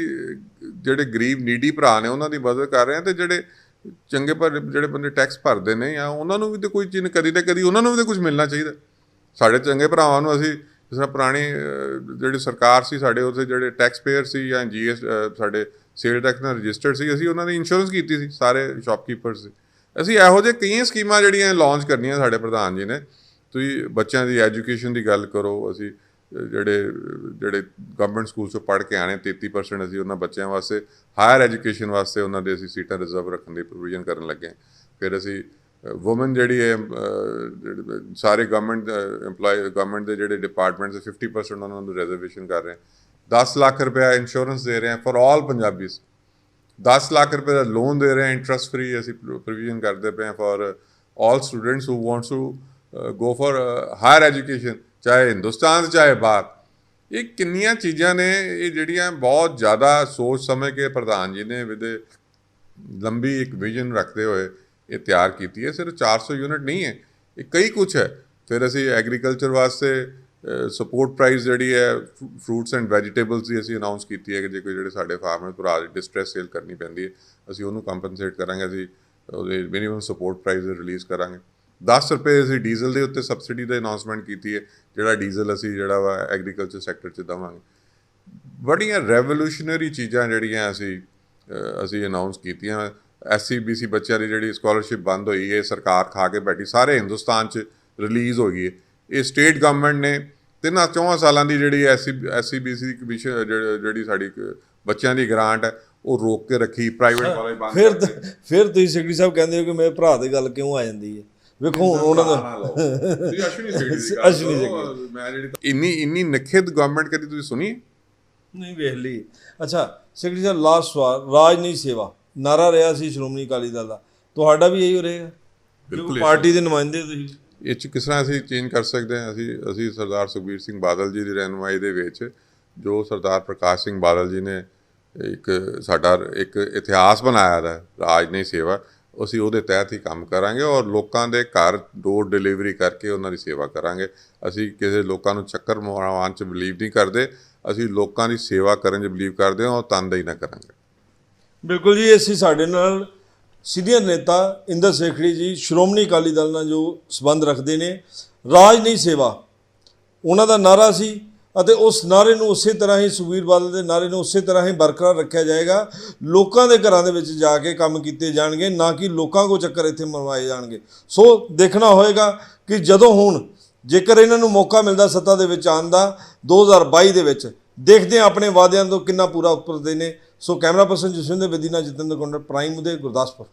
ਜਿਹੜੇ ਗਰੀਬ ਨੀਡੀ ਭਰਾ ਨੇ ਉਹਨਾਂ ਦੀ ਮਦਦ ਕਰ ਰਹੇ ਹਾਂ, ਤੇ ਜਿਹੜੇ ਚੰਗੇ ਜਿਹੜੇ ਬੰਦੇ ਟੈਕਸ ਭਰਦੇ ਨੇ ਜਾਂ ਉਹਨਾਂ ਨੂੰ ਵੀ ਤਾਂ ਕੋਈ ਚੀਜ਼ ਕਦੀ ਨਾ ਕਦੀ ਉਹਨਾਂ ਨੂੰ ਵੀ ਤਾਂ ਕੁਝ ਮਿਲਣਾ ਚਾਹੀਦਾ। ਸਾਡੇ ਚੰਗੇ ਭਰਾਵਾਂ ਨੂੰ ਅਸੀਂ ਜਿਸ ਤਰ੍ਹਾਂ ਪੁਰਾਣੀ ਜਿਹੜੀ ਸਰਕਾਰ ਸੀ ਸਾਡੇ ਉੱਥੇ ਜਿਹੜੇ ਟੈਕਸ ਪੇਅਰ ਸੀ ਜਾਂ ਸਾਡੇ ਸੇਲ ਟੈਕਸ ਨਾਲ ਰਜਿਸਟਰਡ ਸੀ, ਅਸੀਂ ਉਹਨਾਂ ਦੀ ਇੰਸ਼ੋਰੈਂਸ ਕੀਤੀ ਸੀ ਸਾਰੇ ਸ਼ਾਪਕੀਪਰਸ ਦੀ। ਅਸੀਂ ਇਹੋ ਜਿਹੇ ਕਈ ਸਕੀਮਾਂ ਜਿਹੜੀਆਂ ਲਾਂਚ ਕਰਨੀਆਂ ਸਾਡੇ ਪ੍ਰਧਾਨ ਜੀ ਨੇ। ਤੁਸੀਂ ਬੱਚਿਆਂ ਦੀ ਐਜੂਕੇਸ਼ਨ ਦੀ ਗੱਲ ਕਰੋ, ਅਸੀਂ ਜਿਹੜੇ ਗਵਰਨਮੈਂਟ ਸਕੂਲ 'ਚੋਂ ਪੜ੍ਹ ਕੇ ਆਣੇ 33% ਅਸੀਂ ਉਹਨਾਂ ਬੱਚਿਆਂ ਵਾਸਤੇ ਹਾਇਰ ਐਜੂਕੇਸ਼ਨ ਵਾਸਤੇ ਉਹਨਾਂ ਦੇ ਅਸੀਂ ਸੀਟਾਂ ਰਿਜ਼ਰਵ ਰੱਖਣ ਦੀ ਪ੍ਰੋਵੀਜ਼ਨ ਕਰਨ ਲੱਗੇ। ਫਿਰ ਅਸੀਂ ਵੂਮਨ ਜਿਹੜੀ ਹੈ ਸਾਰੇ ਗਵਰਨਮੈਂਟ ਦੇ ਜਿਹੜੇ ਡਿਪਾਰਟਮੈਂਟਸ 50% ਉਹਨਾਂ ਨੂੰ ਰਿਜ਼ਰਵੇਸ਼ਨ ਕਰ ਰਹੇ ਹਾਂ। 10 ਲੱਖ ਰੁਪਇਆ ਇੰਸ਼ੋਰੈਂਸ ਦੇ ਰਹੇ ਹਾਂ ਫॉर ਆਲ ਪੰਜਾਬੀਜ਼। 10 ਲੱਖ ਰੁਪਏ ਦਾ ਲੋਨ ਦੇ ਰਹੇ ਹਾਂ ਇੰਟਰਸਟ ਫਰੀ, ਅਸੀਂ ਪ੍ਰੋਵੀਜ਼ਨ ਕਰਦੇ ਪਏ ਹਾਂ for all students who wants to go for higher education, ਚਾਹੇ ਹਿੰਦੁਸਤਾਨ ਚਾਹੇ ਬਾਹਰ। ਇਹ ਕਿੰਨੀਆਂ ਚੀਜ਼ਾਂ ਨੇ ਇਹ ਜਿਹੜੀਆਂ ਬਹੁਤ ਜ਼ਿਆਦਾ ਸੋਚ ਸਮਝ ਕੇ ਪ੍ਰਧਾਨ ਜੀ ਨੇ ਵਿਦ ਲੰਬੀ ਇੱਕ ਵਿਜ਼ਨ ਰੱਖਦੇ ਹੋਏ ਇਹ ਤਿਆਰ ਕੀਤੀ ਹੈ। ਸਿਰਫ 400 ਯੂਨਿਟ ਨਹੀਂ ਹੈ, ਇਹ ਕਈ ਕੁਛ ਹੈ। ਫਿਰ ਅਸੀਂ ਐਗਰੀਕਲਚਰ ਵਾਸਤੇ ਸਪੋਰਟ ਪ੍ਰਾਈਸ ਜਿਹੜੀ ਹੈ ਫਰੂਟਸ ਐਂਡ ਵੈਜੀਟੇਬਲਸ ਦੀ ਅਸੀਂ ਅਨਾਊਂਸ ਕੀਤੀ ਹੈ ਕਿ ਜੇ ਕੋਈ ਜਿਹੜੇ ਸਾਡੇ ਫਾਰਮਰ ਭਰਾ ਦੀ ਡਿਸਟ੍ਰੈਸ ਸੇਲ ਕਰਨੀ ਪੈਂਦੀ ਹੈ ਅਸੀਂ ਉਹਨੂੰ ਕੰਪਨਸੇਟ ਕਰਾਂਗੇ। ਅਸੀਂ ਉਹਦੇ ਮਿਨੀਮਮ ਸਪੋਰਟ ਪ੍ਰਾਈਸ ਰਿਲੀਜ਼ ਕਰਾਂਗੇ। 10 ਰੁਪਏ ਅਸੀਂ ਡੀਜ਼ਲ ਦੇ ਉੱਤੇ ਸਬਸਿਡੀ ਦਾ ਅਨਾਊਂਸਮੈਂਟ ਕੀਤੀ ਹੈ, ਜਿਹੜਾ ਡੀਜ਼ਲ ਅਸੀਂ ਜਿਹੜਾ ਵਾ ਐਗਰੀਕਲਚਰ ਸੈਕਟਰ 'ਚ ਦੇਵਾਂਗੇ। ਬੜੀਆਂ ਰੈਵੋਲੂਸ਼ਨਰੀ ਚੀਜ਼ਾਂ ਜਿਹੜੀਆਂ ਅਸੀਂ ਅਨਾਊਂਸ ਕੀਤੀਆਂ। SCBC ਬੱਚਿਆਂ ਦੀ ਜਿਹੜੀ ਸਕਾਲਰਸ਼ਿਪ ਬੰਦ ਹੋਈ ਹੈ, ਸਰਕਾਰ ਖਾ ਕੇ ਬੈਠੀ, ਸਾਰੇ ਹਿੰਦੁਸਤਾਨ 'ਚ ਰਿਲੀਜ਼ ਹੋ ਗਈ ਹੈ। ਇਹ ਸਟੇਟ ਗਵਰਨਮੈਂਟ ਨੇ 3-4 ਸਾਲਾਂ ਦੀ ਜਿਹੜੀ SCBC ਕਮਿਸ਼ਨ ਜਿਹੜੀ ਸਾਡੀ ਬੱਚਿਆਂ ਦੀ ਗ੍ਰਾਂਟ ਹੈ ਉਹ ਰੋਕ ਕੇ ਰੱਖੀ, ਪ੍ਰਾਈਵੇਟ ਕਾਲਜ ਬੰਦ ਕਰਤੇ। ਫਿਰ ਤੁਸੀਂ ਸੈਕਟਰੀ ਸਾਹਿਬ ਕਹਿੰਦੇ ਹੋ ਕਿ ਮੇਰੇ ਭਰਾ ਦੀ ਗੱਲ ਕਿਉਂ ਆ ਜਾਂਦੀ ਹੈ। ਵੇਖੋ ਹੁਣ ਉਹਨਾਂ ਦਾ ਇੰਨੀ ਨਖਿੱਧ ਗਵਰਨਮੈਂਟ ਕਦੀ ਤੁਸੀਂ ਸੁਣੀ ਨਹੀਂ? ਵੇਖ ਲਈ। ਅੱਛਾ ਸੈਕਟਰੀ ਸਾਹਿਬ, ਲਾਸਟ ਸਵਾਲ, ਰਾਜ ਨਹੀਂ ਸੇਵਾ ਨਾਰਾ ਰਿਹਾ ਸੀ ਸ਼੍ਰੋਮਣੀ ਅਕਾਲੀ ਦਲ ਦਾ, ਤੁਹਾਡਾ ਵੀ ਇਹੀ ਰਹੇਗਾ? ਬਿਲਕੁਲ, ਪਾਰਟੀ ਦੇ ਨੁਮਾਇੰਦੇ ਤੁਸੀਂ। ਇਹ 'ਚ ਕਿਸ ਤਰ੍ਹਾਂ ਅਸੀਂ ਚੇਂਜ ਕਰ ਸਕਦੇ ਹਾਂ? ਅਸੀਂ ਸਰਦਾਰ ਸੁਖਬੀਰ ਸਿੰਘ ਬਾਦਲ ਜੀ ਦੀ ਰਹਿਨੁਮਾਈ ਦੇ ਵਿੱਚ ਜੋ ਸਰਦਾਰ ਪ੍ਰਕਾਸ਼ ਸਿੰਘ ਬਾਦਲ ਜੀ ਨੇ ਸਾਡਾ ਇੱਕ ਇਤਿਹਾਸ ਬਣਾਇਆ ਦਾ ਰਾਜ ਨਹੀਂ ਸੇਵਾ, ਅਸੀਂ ਉਹਦੇ ਤਹਿਤ ਹੀ ਕੰਮ ਕਰਾਂਗੇ ਔਰ ਲੋਕਾਂ ਦੇ ਘਰ ਡੋਰ ਡਿਲੀਵਰੀ ਕਰਕੇ ਉਹਨਾਂ ਦੀ ਸੇਵਾ ਕਰਾਂਗੇ। ਅਸੀਂ ਕਿਸੇ ਲੋਕਾਂ ਨੂੰ ਚੱਕਰ ਮਾਰਨ 'ਚ ਬਿਲੀਵ ਨਹੀਂ ਕਰਦੇ, ਅਸੀਂ ਲੋਕਾਂ ਦੀ ਸੇਵਾ ਕਰਨ 'ਚ ਬਿਲੀਵ ਕਰਦੇ ਹਾਂ ਔਰ ਤਨਦੇਹੀ ਨਾ ਕਰਾਂਗੇ। ਬਿਲਕੁਲ ਜੀ। ਅਸੀਂ ਸਾਡੇ ਨਾਲ ਸੀਨੀਅਰ ਨੇਤਾ ਇੰਦਰ ਸੇਖੜੀ ਜੀ ਸ਼੍ਰੋਮਣੀ ਅਕਾਲੀ ਦਲ ਨਾਲ ਜੋ ਸੰਬੰਧ ਰੱਖਦੇ ਨੇ, ਰਾਜ ਨਹੀਂ ਸੇਵਾ ਉਹਨਾਂ ਦਾ ਨਾਰਾ ਸੀ ਅਤੇ ਉਸ ਨਾਰੇ ਨੂੰ ਉਸੇ ਤਰ੍ਹਾਂ ਹੀ ਸੁਖਬੀਰ ਬਾਦਲ ਦੇ ਨਾਰੇ ਨੂੰ ਉਸੇ ਤਰ੍ਹਾਂ ਹੀ ਬਰਕਰਾਰ ਰੱਖਿਆ ਜਾਏਗਾ। ਲੋਕਾਂ ਦੇ ਘਰਾਂ ਦੇ ਵਿੱਚ ਜਾ ਕੇ ਕੰਮ ਕੀਤੇ ਜਾਣਗੇ, ਨਾ ਕਿ ਲੋਕਾਂ ਕੋਲ ਚੱਕਰ ਇੱਥੇ ਮਰਵਾਏ ਜਾਣਗੇ। ਸੋ ਦੇਖਣਾ ਹੋਏਗਾ ਕਿ ਜਦੋਂ ਹੁਣ ਜੇਕਰ ਇਹਨਾਂ ਨੂੰ ਮੌਕਾ ਮਿਲਦਾ ਸੱਤਾ ਦੇ ਵਿੱਚ ਆਉਣ ਦਾ 2022 ਦੇ ਵਿੱਚ, ਦੇਖਦੇ ਹਾਂ ਆਪਣੇ ਵਾਅਦਿਆਂ ਤੋਂ ਕਿੰਨਾ ਪੂਰਾ ਉੱਪਰਦੇ ਨੇ। So camera person Jaswinder Bedi ਨਾਲ ਜਤਿੰਦਰ ਕੁੰਡਲ, ਪ੍ਰਾਈਮ ਦੇ ਗੁਰਦਾਸਪੁਰ।